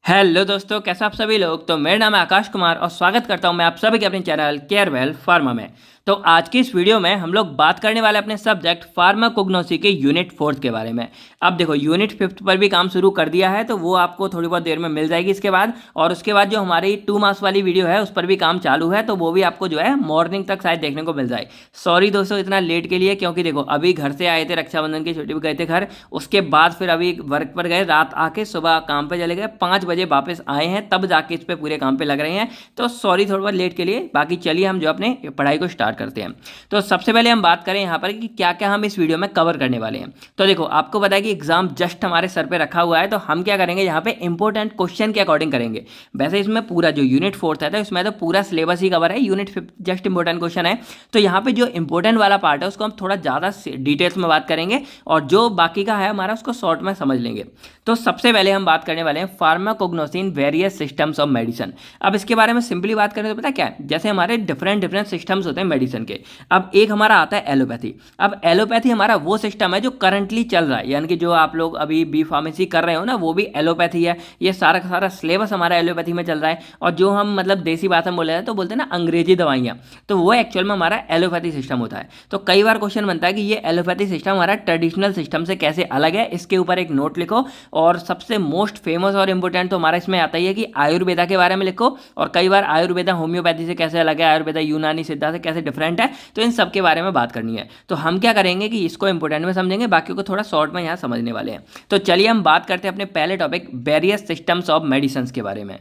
Hello दोस्तों, कैसे आप सभी लोग। तो मेरा नाम है आकाश कुमार और स्वागत करता हूं मैं आप सभी के अपने चैनल केयरवेल फार्मा में। तो आज की इस वीडियो में हम लोग बात करने वाले अपने सब्जेक्ट फार्माकोग्नोसी के यूनिट 4 के बारे में। अब देखो, यूनिट 5 पर भी काम शुरू कर दिया है, तो वो आपको थोड़ी बहुत देर में मिल जाएगी इसके बाद। और उसके बाद जो हमारी 2 मार्क्स वाली वीडियो है उस पर भी काम चालू है, तो वो भी आपको जो है मॉर्निंग तक शायद देखने को मिल जाए। सॉरी दोस्तों इतना लेट के लिए, क्योंकि देखो अभी घर से आए थे, रक्षाबंधन की छुट्टी पर गए थे घर, उसके बाद फिर अभी वर्क पर गए, रात आके सुबह काम पे चले गए, 5 बजे वापस आए हैं, तब जाके इस पे पूरे काम पे लग रहे हैं। तो सॉरी थोड़ा बहुत लेट के लिए। बाकी चलिए हम जो अपने पढ़ाई को स्टार्ट करते हैं। तो सबसे पहले हम बात करें यहाँ पर कि क्या क्या हम इस वीडियो में कवर करने वाले हैं। तो देखो, आपको पता है कि एग्जाम जस्ट हमारे सर पे रखा हुआ है, तो हम क्या करेंगे यहाँ पे इंपॉर्टेंट क्वेश्चन के अकॉर्डिंग करेंगे। वैसे इसमें पूरा जो यूनिट 4 है तो इसमें तो पूरा सिलेबस ही कवर है, यूनिट 5 जस्ट इंपॉर्टेंट क्वेश्चन है। तो यहाँ पे जो इंपॉर्टेंट वाला पार्ट है उसको हम थोड़ा ज़्यादा डिटेल्स में बात करेंगे, और जो बाकी का है हमारा उसको शॉर्ट में समझ लेंगे। तो सबसे पहले हम बात करने वाले हैं pharmacognosy in various systems of medicine. अब इसके बारे में सिंपली बात करें तो पता क्या है, जैसे हमारे डिफरेंट डिफरेंट सिस्टम्स होते हैं मेडिसिन के। अब एक हमारा आता है एलोपैथी। अब एलोपैथी हमारा वो सिस्टम है जो करंटली चल रहा है, यानी कि जो आप लोग अभी बी फार्मेसी कर रहे हो ना, वो भी एलोपैथी है। ये सारा का सारा सिलेबस हमारा एलोपैथी में चल रहा है। और जो हम मतलब देसी भाषा में बोले हैं तो बोलते हैं ना अंग्रेजी दवाइयाँ, तो वो एक्चुअल में हमारा एलोपैथी सिस्टम होता है। तो कई बार क्वेश्चन बनता है कि ये एलोपैथी सिस्टम हमारा ट्रेडिशनल सिस्टम से कैसे अलग है, इसके ऊपर एक नोट लिखो। और सबसे मोस्ट फेमस और इंपॉर्टेंट तो हमारा इसमें आता ही है कि आयुर्वेदा के बारे में लिखो। और कई बार आयुर्वेदा होम्योपैथी से कैसे अलग है, आयुर्वेदा यूनानी सिद्धा से कैसे डिफरेंट है, तो इन सब के बारे में बात करनी है। तो हम क्या करेंगे कि इसको इंपॉर्टेंट में समझेंगे, बाकी को थोड़ा शॉर्ट में यहाँ समझने वाले हैं। तो चलिए हम बात करते हैं अपने पहले topic various systems of medicine के बारे में।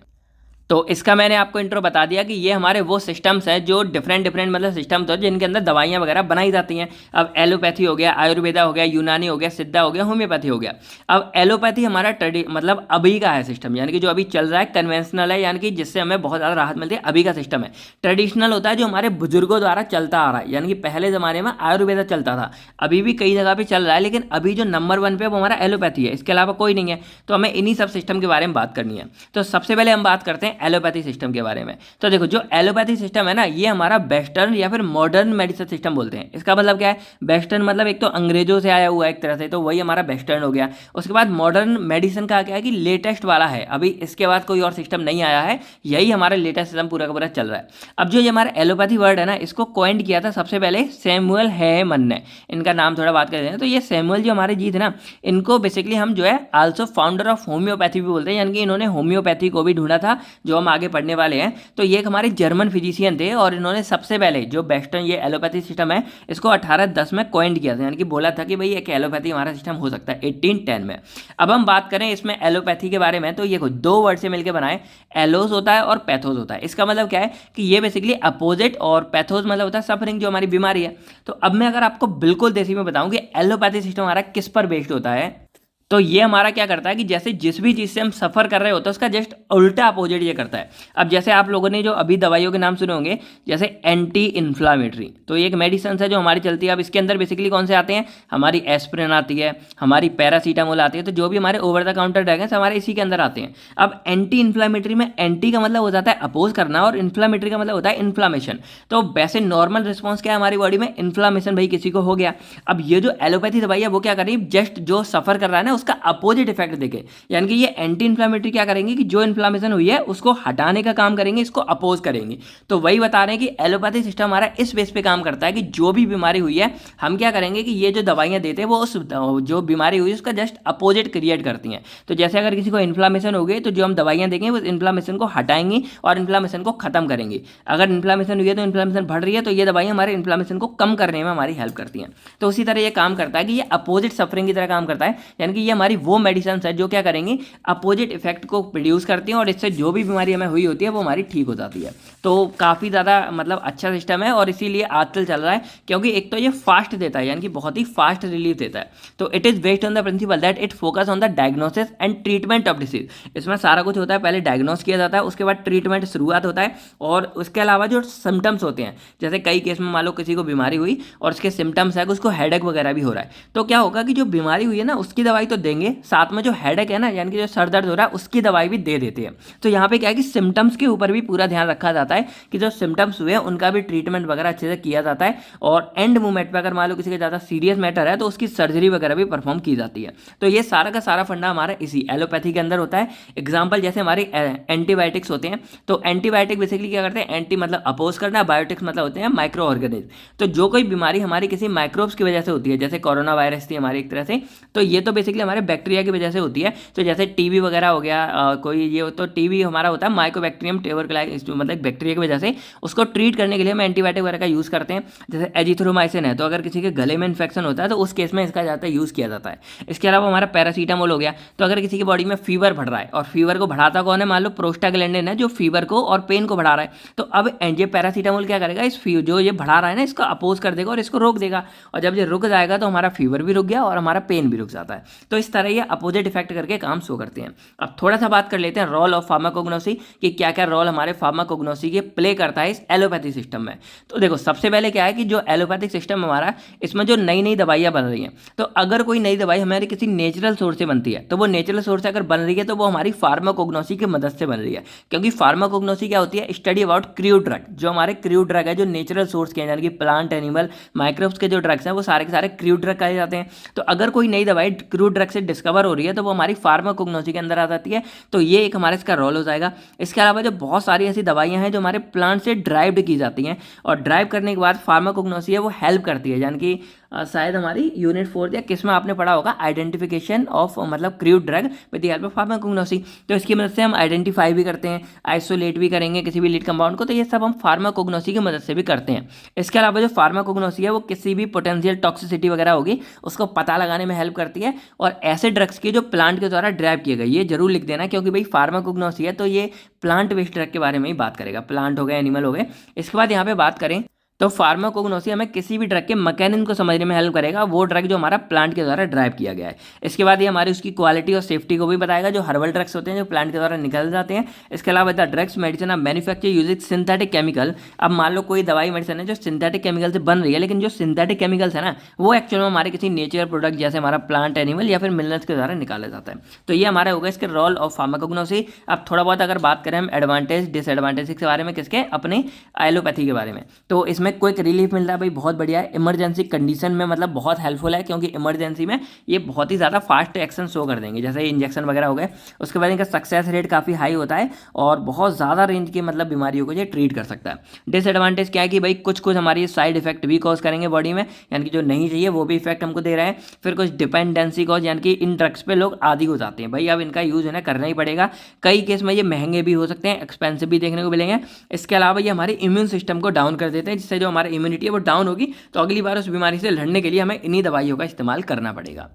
तो इसका मैंने आपको इंट्रो बता दिया कि ये हमारे वो सिस्टम्स हैं जो डिफरेंट डिफरेंट मतलब सिस्टम्स हैं जिनके अंदर दवाइयाँ वगैरह बनाई जाती हैं। अब एलोपैथी हो गया, आयुर्वेदा हो गया, यूनानी हो गया, सिद्धा हो गया, होम्योपैथी हो गया। अब एलोपैथी हमारा मतलब अभी का है सिस्टम, यानी कि जो अभी चल रहा है, कन्वेंशनल है, यानी कि जिससे हमें बहुत ज़्यादा राहत मिलती है, अभी का सिस्टम है। ट्रेडिशनल होता है जो हमारे बुजुर्गों द्वारा चलता आ रहा है, यानी कि पहले ज़माने में आयुर्वेदा चलता था, अभी भी कई जगह पर चल रहा है, लेकिन अभी जो नंबर 1 पे वो हमारा एलोपैथी है, इसके अलावा कोई नहीं है। तो हमें इन्हीं सब सिस्टम के बारे में बात करनी है। तो सबसे पहले हम बात करते हैं एलोपैथी सिस्टम के बारे में। तो देखो, जो एलोपैथी सिस्टम है ना, ये हमारा वेस्टर्न या फिर मॉडर्न मेडिसिन सिस्टम बोलते हैं। इसका मतलब क्या है, वेस्टर्न मतलब एक तो अंग्रेजों से आया हुआ है एक तरह से, तो वही हमारा वेस्टर्न हो गया। उसके बाद मॉडर्न मेडिसिन का क्या है कि लेटेस्ट वाला है, अभी इसके बाद कोई और सिस्टम नहीं आया है, यही हमारा लेटेस्ट सिस्टम पूरा का पूरा चल रहा है। अब जो ये हमारा एलोपैथी वर्ड है ना, इसको कॉइंड किया था सबसे पहले सैमुअल हैमन ने। इनका नाम थोड़ा बात करते हैं। तो ये सैमुअल जो हमारे जी थे ना, इनको बेसिकली हम जो है आल्सो फाउंडर ऑफ होम्योपैथी भी बोलते हैं, यानी कि इन्होंने होम्योपैथी को भी ढूंढा था, जो हम आगे पढ़ने वाले हैं। तो ये एक हमारे जर्मन फिजिशियन थे, और इन्होंने सबसे पहले जो वेस्टर्न ये एलोपैथी सिस्टम है, इसको 1810 में कॉइंड किया था, यानी कि बोला था कि भाई एक एलोपैथी हमारा सिस्टम हो सकता है 1810 में। अब हम बात करें इसमें एलोपैथी के बारे में, तो ये कुछ 2 वर्ड से मिलकर बनाए, एलोस होता है और पैथोस होता है। इसका मतलब क्या है कि ये बेसिकली अपोजिट, और पैथोस मतलब होता है सफरिंग, जो हमारी बीमारी है। तो अब मैं अगर आपको बिल्कुल देसी में बताऊं कि एलोपैथी सिस्टम हमारा किस पर बेस्ड होता है, तो ये हमारा क्या करता है कि जैसे जिस भी चीज़ से हम सफ़र कर रहे होते हैं उसका जस्ट उल्टा अपोजिट ये करता है। अब जैसे आप लोगों ने जो अभी दवाइयों के नाम सुने होंगे, जैसे एंटी इन्फ्लामेटरी, तो ये एक मेडिसिन है जो हमारी चलती है। अब इसके अंदर बेसिकली कौन से आते हैं, हमारी एस्पिरिन आती है, हमारी पैरासीटामोल आती है, तो जो भी हमारे ओवर द काउंटर ड्रग हैं हमारे इसी के अंदर आते हैं। अब एंटी इन्फ्लामेटरी में एंटी का मतलब हो जाता है अपोज करना, और इन्फ्लामेटरी का मतलब होता है इन्फ्लामेशन। तो वैसे नॉर्मल रिस्पॉन्स क्या है हमारी बॉडी में, इन्फ्लामेशन भाई किसी को हो गया। अब ये जो एलोपैथी दवाई है वो क्या करेगी, जस्ट जो सफ़र कर रहा है ना उसका अपोजिट इफेक्ट देके, यानी कि ये एंटी इन्फ्लामेटरी क्या करेंगे कि जो इन्फ्लामेशन हुई है उसको हटाने का काम करेंगे, इसको अपोज करेंगे। तो वही बता रहे हैं कि एलोपैथी सिस्टम हमारा इस बेस पे काम करता है कि जो भी बीमारी हुई है हम क्या करेंगे कि ये जो दवाइयां देते हैं वो उस जो बीमारी हुई है उसका जस्ट अपोजिट क्रिएट करती हैं। तो जैसे अगर किसी को इन्फ्लामेशन हो गई तो जो हम दवाइयां देंगे वो इन्फ्लामेशन को हटाएंगी और इन्फ्लामेशन को खत्म करेंगी। अगर इन्फ्लामेशन हुई है तो इन्फ्लामेशन बढ़ रही है, तो ये दवाइयां हमारे इन्फ्लामेशन को कम करने में हमारी हेल्प करती हैं। तो उसी तरह ये काम करता है कि ये अपोजिट सफरिंग की तरह काम करता है, यानी कि ये हमारी वो मेडिसिन है जो क्या करेंगे, अपोजिट इफेक्ट को प्रोड्यूस करती हैं, और इससे जो भी बीमारी हमें हुई होती है वो हमारी ठीक हो जाती है। तो काफ़ी ज़्यादा मतलब अच्छा सिस्टम है, और इसीलिए आजकल चल रहा है, क्योंकि एक तो ये फास्ट देता है, यानी कि बहुत ही फास्ट रिलीफ देता है। तो it is based on the principal that it focus on the diagnosis and treatment of disease. इसमें सारा कुछ होता है, पहले डायग्नोस किया जाता है, उसके बाद ट्रीटमेंट शुरुआत होता है, और उसके अलावा जो सिम्टम्स होते हैं, जैसे कई केस में मान लो किसी को बीमारी हुई और उसके सिम्टम्स है कि उसको हेडेक वगैरह भी हो रहा है, तो क्या होगा कि जो बीमारी हुई है ना उसकी दवाई तो देंगे, साथ में जो हेडेक है ना यानी कि जो सर दर्द हो रहा है उसकी दवाई भी दे देते हैं। तो यहाँ पे क्या है कि सिम्टम्स के ऊपर भी पूरा ध्यान रखा जाता है कि जो सिम्टम्स हुए हैं उनका भी ट्रीटमेंट वगैरह अच्छे से किया जाता है, और एंड मोमेंट पे अगर मान लो किसी का ज़्यादा सीरियस मैटर है तो उसकी सर्जरी वगैरह भी परफॉर्म की जाती है। तो ये सारा का सारा फंडा हमारा इसी एलोपैथी के अंदर होता है। एग्जाम्पल जैसे हमारे एंटीबायोटिक्स होते हैं, तो एंटीबायोटिक बेसिकली क्या करते हैं, एंटी मतलब अपोज करना, बायोटिक्स मतलब होते हैं माइक्रो ऑर्गेनिज्म। तो जो कोई बीमारी हमारी किसी माइक्रोब्स की वजह से होती है, जैसे कोरोना वायरस थी हमारी एक तरह से, तो ये तो बेसिकली हमारे बैक्टीरिया की वजह से होती है। तो जैसे टीबी वगैरह हो गया, कोई ये तो टीबी हमारा होता है माइकोबैक्टीरियम ट्यूबरकुलोसिस मतलब बैक्टीरिया की वजह से, उसको ट्रीट करने के लिए हम एंटीबायोटिक वगैरह का यूज़ करते हैं। जैसे एजिथ्रोमाइसिन है, तो अगर किसी के गले में इन्फेक्शन होता है तो उस केस में इसका ज़्यादा यूज़ किया जाता है। इसके अलावा हमारा पैरासीटामोल हो गया, तो अगर किसी की बॉडी में फीवर बढ़ रहा है, और फीवर को बढ़ाता कौन है, मान लो प्रोस्टाग्लैंडिन है जो फीवर को और पेन को बढ़ा रहा है, तो अब ये पैरासीटामोल क्या करेगा, इस जो ये बढ़ा रहा है ना इसको अपोज कर देगा और इसको रोक देगा, और जब ये रुक जाएगा तो हमारा फीवर भी रुक गया और हमारा पेन भी रुक जाता है। तो इस तरह ये अपोजिट इफेक्ट करके काम शो करते हैं। अब थोड़ा सा बात कर लेते हैं रोल ऑफ फार्माकोग्नोसी कि क्या क्या रोल हमारे फार्माकोग्नोसी के प्ले करता है इस एलोपैथी सिस्टम में। तो देखो सबसे पहले क्या है कि जो एलोपैथिक सिस्टम हमारा, इसमें जो नई नई दवाइयाँ बन रही हैं, तो अगर कोई नई दवाई हमारी किसी नेचुरल सोर्स से बनती है, तो वो नेचुरल सोर्स से अगर बन रही है तो वो हमारी फार्माकोग्नोसी की मदद से बन रही है। क्योंकि फार्माकोग्नोसी क्या होती है, स्टडी अबाउट क्रूड ड्रग, जो हमारे क्रूड ड्रग है जो नेचुरल सोर्स के यानी कि प्लांट, एनिमल, माइक्रोब्स के जो ड्रग्स हैं वो सारे के सारे क्रूड ड्रग कहे जाते हैं। तो अगर कोई नई दवाई क्रूड ड्रग से डिस्कवर हो रही है तो वो हमारी फार्माकोग्नोसी के अंदर आ जाती है। तो ये एक हमारे इसका रोल हो जाएगा। इसके अलावा जो बहुत सारी ऐसी दवाइयाँ हैं जो हमारे प्लांट से ड्राइव्ड की जाती हैं, और ड्राइव करने के बाद फार्माकोग्नोसी है वो हेल्प करती है, यानी कि शायद हमारी यूनिट 4 या किस में आपने पढ़ा होगा, आइडेंटिफिकेशन ऑफ मतलब crude drug with the help of pharmacognosy. तो इसकी मदद से हम आइडेंटिफाई भी करते हैं, आइसोलेट भी करेंगे किसी भी लीड कंपाउंड को, तो ये सब हम फार्माकोग्नोसी की मदद से भी करते हैं। इसके अलावा जो फार्माकोग्नोसी है वो किसी भी पोटेंशियल टॉक्सिसिटी वगैरह होगी उसको पता लगाने में हेल्प करती है, और ऐसे ड्रग्स की जो प्लांट के द्वारा ड्राइव किए गए, ये जरूर लिख देना क्योंकि भाई फार्माकोग्नोसी है तो ये प्लांट बेस्ड ड्रग के बारे में ही बात करेगा, प्लांट हो गए, एनिमल हो गए। इसके बाद यहाँ पे बात करें तो फार्माकोग्नोसी हमें किसी भी ड्रग के मैकेनिज्म को समझने में हेल्प करेगा, वो ड्रग जो हमारा प्लांट के द्वारा ड्राइव किया गया है। इसके बाद ये हमारी उसकी क्वालिटी और सेफ्टी को भी बताएगा, जो हर्बल ड्रग्स होते हैं जो प्लांट के द्वारा निकल जाते हैं। इसके अलावा the drugs medicine are manufacture using synthetic chemical. अब मान लो कोई दवाई मेडिसिन है जो सिंथेटिक केमिकल से बन रही है, लेकिन जो सिंथेटिक केमिकल्स है ना वो एक्चुअल में हमारे किसी नेचुरल प्रोडक्ट जैसे हमारा प्लांट, एनिमल या फिर मिनरल्स के द्वारा निकाला जाता है। तो ये हमारा होगा इसके रोल ऑफ फार्माकोग्नोसी। अब थोड़ा बहुत अगर बात करें हम एडवांटेज डिसएडवांटेज के बारे में, किसके, अपने एलोपैथी के बारे में, तो इसमें क्विक रिलीफ मिलता है भाई, बहुत बढ़िया है। इमरजेंसी कंडीशन में मतलब बहुत हेल्पफुल है, क्योंकि इमरजेंसी में ये बहुत ही ज़्यादा फास्ट एक्शन शो कर देंगे, जैसे इंजेक्शन वगैरह हो गए। उसके बाद इनका सक्सेस रेट काफ़ी हाई होता है और बहुत ज़्यादा रेंज की मतलब बीमारियों को ये ट्रीट कर सकता है। डिसएडवांटेज क्या है कि भाई कुछ कुछ हमारी साइड इफेक्ट भी कॉज करेंगे बॉडी में, यानी कि जो नहीं चाहिए वो भी इफेक्ट हमको दे रहा है। फिर कुछ डिपेंडेंसी कॉज, यानी कि इन ड्रग्स पे लोग आदी हो जाते हैं, भाई अब इनका यूज़ है करना ही पड़ेगा। कई केस में ये महंगे भी हो सकते हैं, एक्सपेंसिव भी देखने को मिलेंगे। इसके अलावा ये हमारे इम्यून सिस्टम को डाउन कर देते हैं, जिससे जो हमारी इम्यूनिटी है वो डाउन होगी, तो अगली बार उस बीमारी से लड़ने के लिए हमें इन्हीं दवाइयों का इस्तेमाल करना पड़ेगा।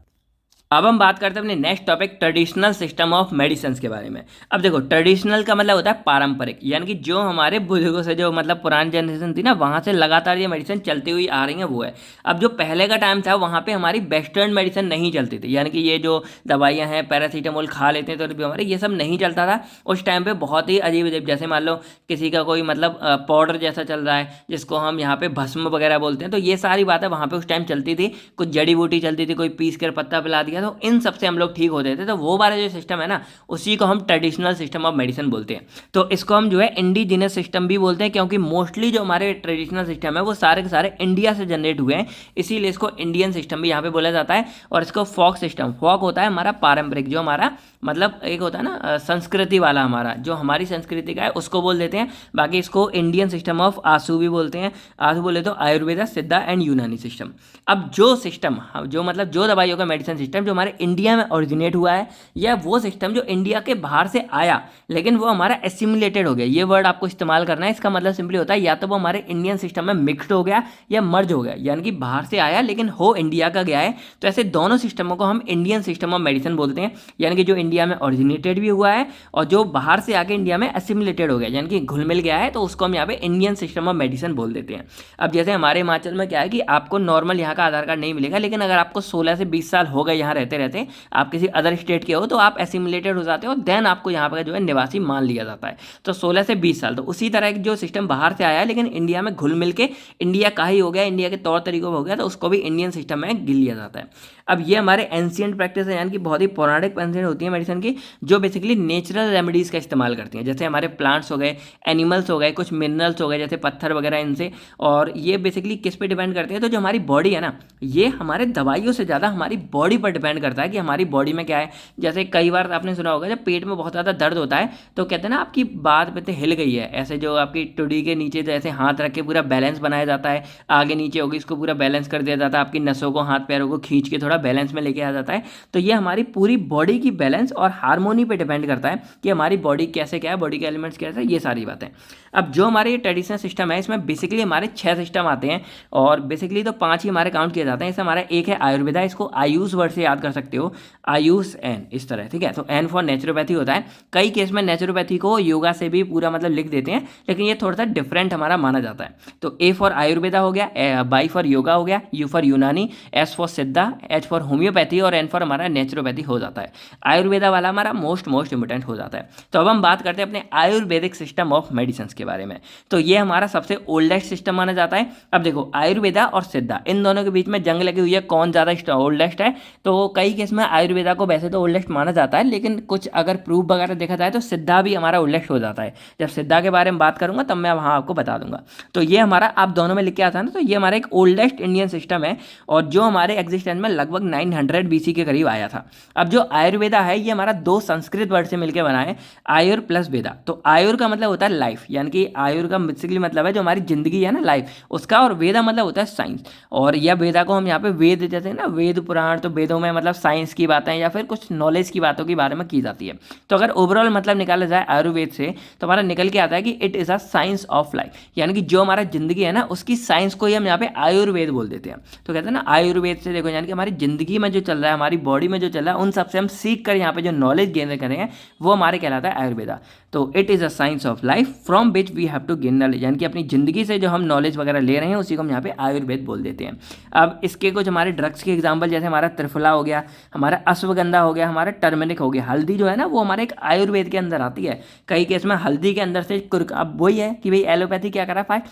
अब हम बात करते हैं अपने next topic traditional system of medicine के बारे में। अब देखो ट्रेडिशनल का मतलब होता है पारंपरिक, यानी कि जो हमारे बुजुर्गों से जो मतलब पुरानी जनरेशन थी ना वहाँ से लगातार ये मेडिसिन चलती हुई आ रही है वो है। अब जो पहले का टाइम था वहाँ पे हमारी वेस्टर्न मेडिसिन नहीं चलती थी, यानी कि ये जो दवाइयाँ हैं पैरासीटामोल खा लेते हैं तो भी हमारे ये सब नहीं चलता था उस टाइम पे। बहुत ही अजीब अजीब, जैसे मान लो किसी का कोई मतलब पाउडर जैसा चल रहा है जिसको हम यहाँ पे भस्म वगैरह बोलते हैं, तो ये सारी बातें वहाँ पे उस टाइम चलती थी। कुछ जड़ी बूटी चलती थी, कोई पीस कर पत्ता पिला दिया, तो इन सबसे हम लोग ठीक होते थे। तो वो वाला जो सिस्टम है ना उसी को हम ट्रेडिशनल सिस्टम ऑफ मेडिसिन बोलते हैं। तो इसको हम जो है इंडिजिनस सिस्टम भी बोलते हैं, क्योंकि मोस्टली जो हमारे ट्रेडिशनल सिस्टम है वो सारे के सारे इंडिया से जनरेट हुए हैं, इसीलिए इसको इंडियन सिस्टम भी यहाँ पे बोला जाता है। और इसको फोक सिस्टम, फोक होता है हमारा पारंपरिक, जो हमारा मतलब एक होता है ना संस्कृति वाला, हमारा जो हमारी संस्कृति का है उसको बोल देते हैं। बाकी इसको इंडियन सिस्टम ऑफ आसू भी बोलते हैं, आसू बोले तो आयुर्वेदा, सिद्धा एंड यूनानी सिस्टम। अब जो सिस्टम जो मतलब जो दवाइयों का मेडिसिन सिस्टम जो हमारे इंडिया में ओरिजिनेट हुआ है, या वो सिस्टम जो इंडिया के बाहर से आया लेकिन वो हमारा एसिमिलेटेड हो गया, ये वर्ड आपको इस्तेमाल करना है। इसका मतलब सिंपली होता है या तो वो हमारे इंडियन सिस्टम में मिक्सड हो गया या मर्ज हो गया, यानी कि बाहर से आया लेकिन हो इंडिया का गया है। तो ऐसे दोनों सिस्टमों को हम इंडियन सिस्टम ऑफ मेडिसिन बोलते हैं, यानी कि जो इंडिया में ओरिजिनेटेड भी हुआ है और जो बाहर से आके इंडिया में एसिमिलेटेड हो गया, यानी कि घुल मिल गया है, तो उसको हम यहाँ पे इंडियन सिस्टम ऑफ मेडिसिन बोल देते हैं। अब जैसे हमारे हिमाचल में क्या है कि आपको नॉर्मल यहाँ का आधार कार्ड नहीं मिलेगा, लेकिन अगर आपको 16 से 20 साल हो गए यहाँ यहाँ रहते रहते आप किसी अदर स्टेट के हो तो आप एसिमुलेटेड हो जाते हो, देन आपको यहाँ पर जो है निवासी मान लिया जाता है। तो 16 से 20 साल, तो उसी तरह एक जो सिस्टम बाहर से आया है लेकिन इंडिया में घुल मिल के इंडिया का ही हो गया, इंडिया के तौर तरीकों में हो गया, तो उसको भी इंडियन सिस्टम में गिन लिया जाता है। अब ये हमारे एंशियंट प्रैक्टिस है, यानी कि बहुत ही पौराणिक पेंशन होती है मेडिसिन की, जो बेसिकली नेचुरल रेमेडीज़ का इस्तेमाल करती हैं, जैसे हमारे प्लांट्स हो गए, एनिमल्स हो गए, कुछ मिनरल्स हो गए जैसे पत्थर वगैरह इनसे। और ये बेसिकली किस पे डिपेंड करते हैं, तो जो हमारी बॉडी है ना, ये हमारे दवाइयों से ज़्यादा हमारी बॉडी पर डिपेंड करता है कि हमारी बॉडी में क्या है। जैसे कई बार आपने सुना होगा जब पेट में बहुत ज़्यादा दर्द होता है तो कहते हैं ना आपकी बात पे हिल गई है, ऐसे जो आपकी टुडी के नीचे जैसे हाथ रख के पूरा बैलेंस बनाया जाता है, आगे नीचे होगी इसको पूरा बैलेंस कर दिया जाता है, आपकी नसों को हाथ पैरों को खींच के थोड़ा बैलेंस में लेके आ जाता है। तो ये हमारी पूरी बॉडी की बैलेंस और हार्मोनी पे डिपेंड करता है कि हमारी बॉडी कैसे क्या है, बॉडी के एलिमेंट्स कैसे है, ये सारी बातें। अब जो हमारे ये ट्रेडिशनल सिस्टम है इसमें बेसिकली हमारे 6 सिस्टम आते हैं और बेसिकली तो 5 ही हमारे काउंट किए जाते हैं। इससे हमारा एक है आयुर्वेदा, इसको आयुष वर्ड से याद कर सकते हो, आयुष एन इस तरह, ठीक है। तो एन फॉर नेचुरोपैथी होता है, कई केस में नेचुरोपैथी को योगा से भी पूरा मतलब लिख देते हैं लेकिन ये थोड़ा सा डिफरेंट हमारा माना जाता है। तो ए फॉर आयुर्वेदा हो गया, बाई फॉर योगा हो गया, यू फॉर यूनानी, एस फॉर सिद्धा, एच फॉर होम्योपैथी और एन फॉर हमारा नेचुरोपैथी हो जाता है। आयुर्वेदा वाला हमारा मोस्ट इंपॉर्टेंट हो जाता है। तो अब हम बात करते हैं अपने आयुर्वेदिक सिस्टम ऑफ मेडिसिन के बारे में। तो ये हमारा सबसे ओल्डेस्ट सिस्टम माना जाता है। अब देखो आयुर्वेदा और सिद्धा इन दोनों के बीच में जंग लगी हुई है, कौन ज़्यादा ओल्डेस्ट है। तो कई केस में आयुर्वेदा को वैसे तो ओल्डेस्ट माना जाता है लेकिन कुछ अगर प्रूफ वगैरह देखा जाए तो सिद्धा भी हमारा ओल्डेस्ट हो जाता है। जब सिद्धा के बारे में बात करूंगा तब मैं वहाँ आपको बता दूंगा। तो ये हमारा आप दोनों में लिख के आता है ना, तो ये हमारा एक ओल्डेस्ट इंडियन सिस्टम है और जो हमारे एग्जिस्टेंस में लगभग 900 BC के करीब आया था। अब जो आयुर्वेदा है ये हमारा 2 संस्कृत वर्ड से मिलकर बना है, आयुर प्लस वेदा। तो आयुर का मतलब होता है लाइफ, यानी कि आयुर का बेसिकली मतलब है जो हमारी जिंदगी है ना लाइफ उसका, और वेदा मतलब होता है साइंस। और यह वेदा को हम यहाँ पे वेद जैसे हैं ना, वेद पुराण, तो वेदों में मतलब साइंस की बातें या फिर कुछ नॉलेज की बातों के बारे में की जाती है। तो अगर ओवरऑल मतलब निकाला जाए आयुर्वेद से तो हमारा निकल के आता है कि it is a science of life, यानी कि जो हमारा जिंदगी है ना उसकी साइंस को ही हम यहाँ पे आयुर्वेद बोल देते हैं। तो कहते हैं ना आयुर्वेद से देखो, यानी कि हमारी जिंदगी में जो चल रहा है, हमारी बॉडी में जो चल रहा है, उन सबसे हम सीख कर यहाँ पे जो नॉलेज गेन करेंगे वो हमारे कहलाता है आयुर्वेदा। तो it is a science of life from which we have to gain knowledge, यानी कि अपनी जिंदगी से जो हम नॉलेज वगैरह ले रहे हैं उसी को हम यहाँ पे आयुर्वेद बोल देते हैं। अब इसके कुछ हमारे ड्रग्स के एग्जाम्पल जैसे हमारा त्रिफला हो गया, हमारा अश्वगंधा हो गया, हमारा टर्मरिक हो गया, हल्दी जो है ना वो हमारे एक आयुर्वेद के अंदर आती है। कई केस में हल्दी के अंदर से कुर्क, अब वही है कि भाई एलोपैथी क्या करा पाए,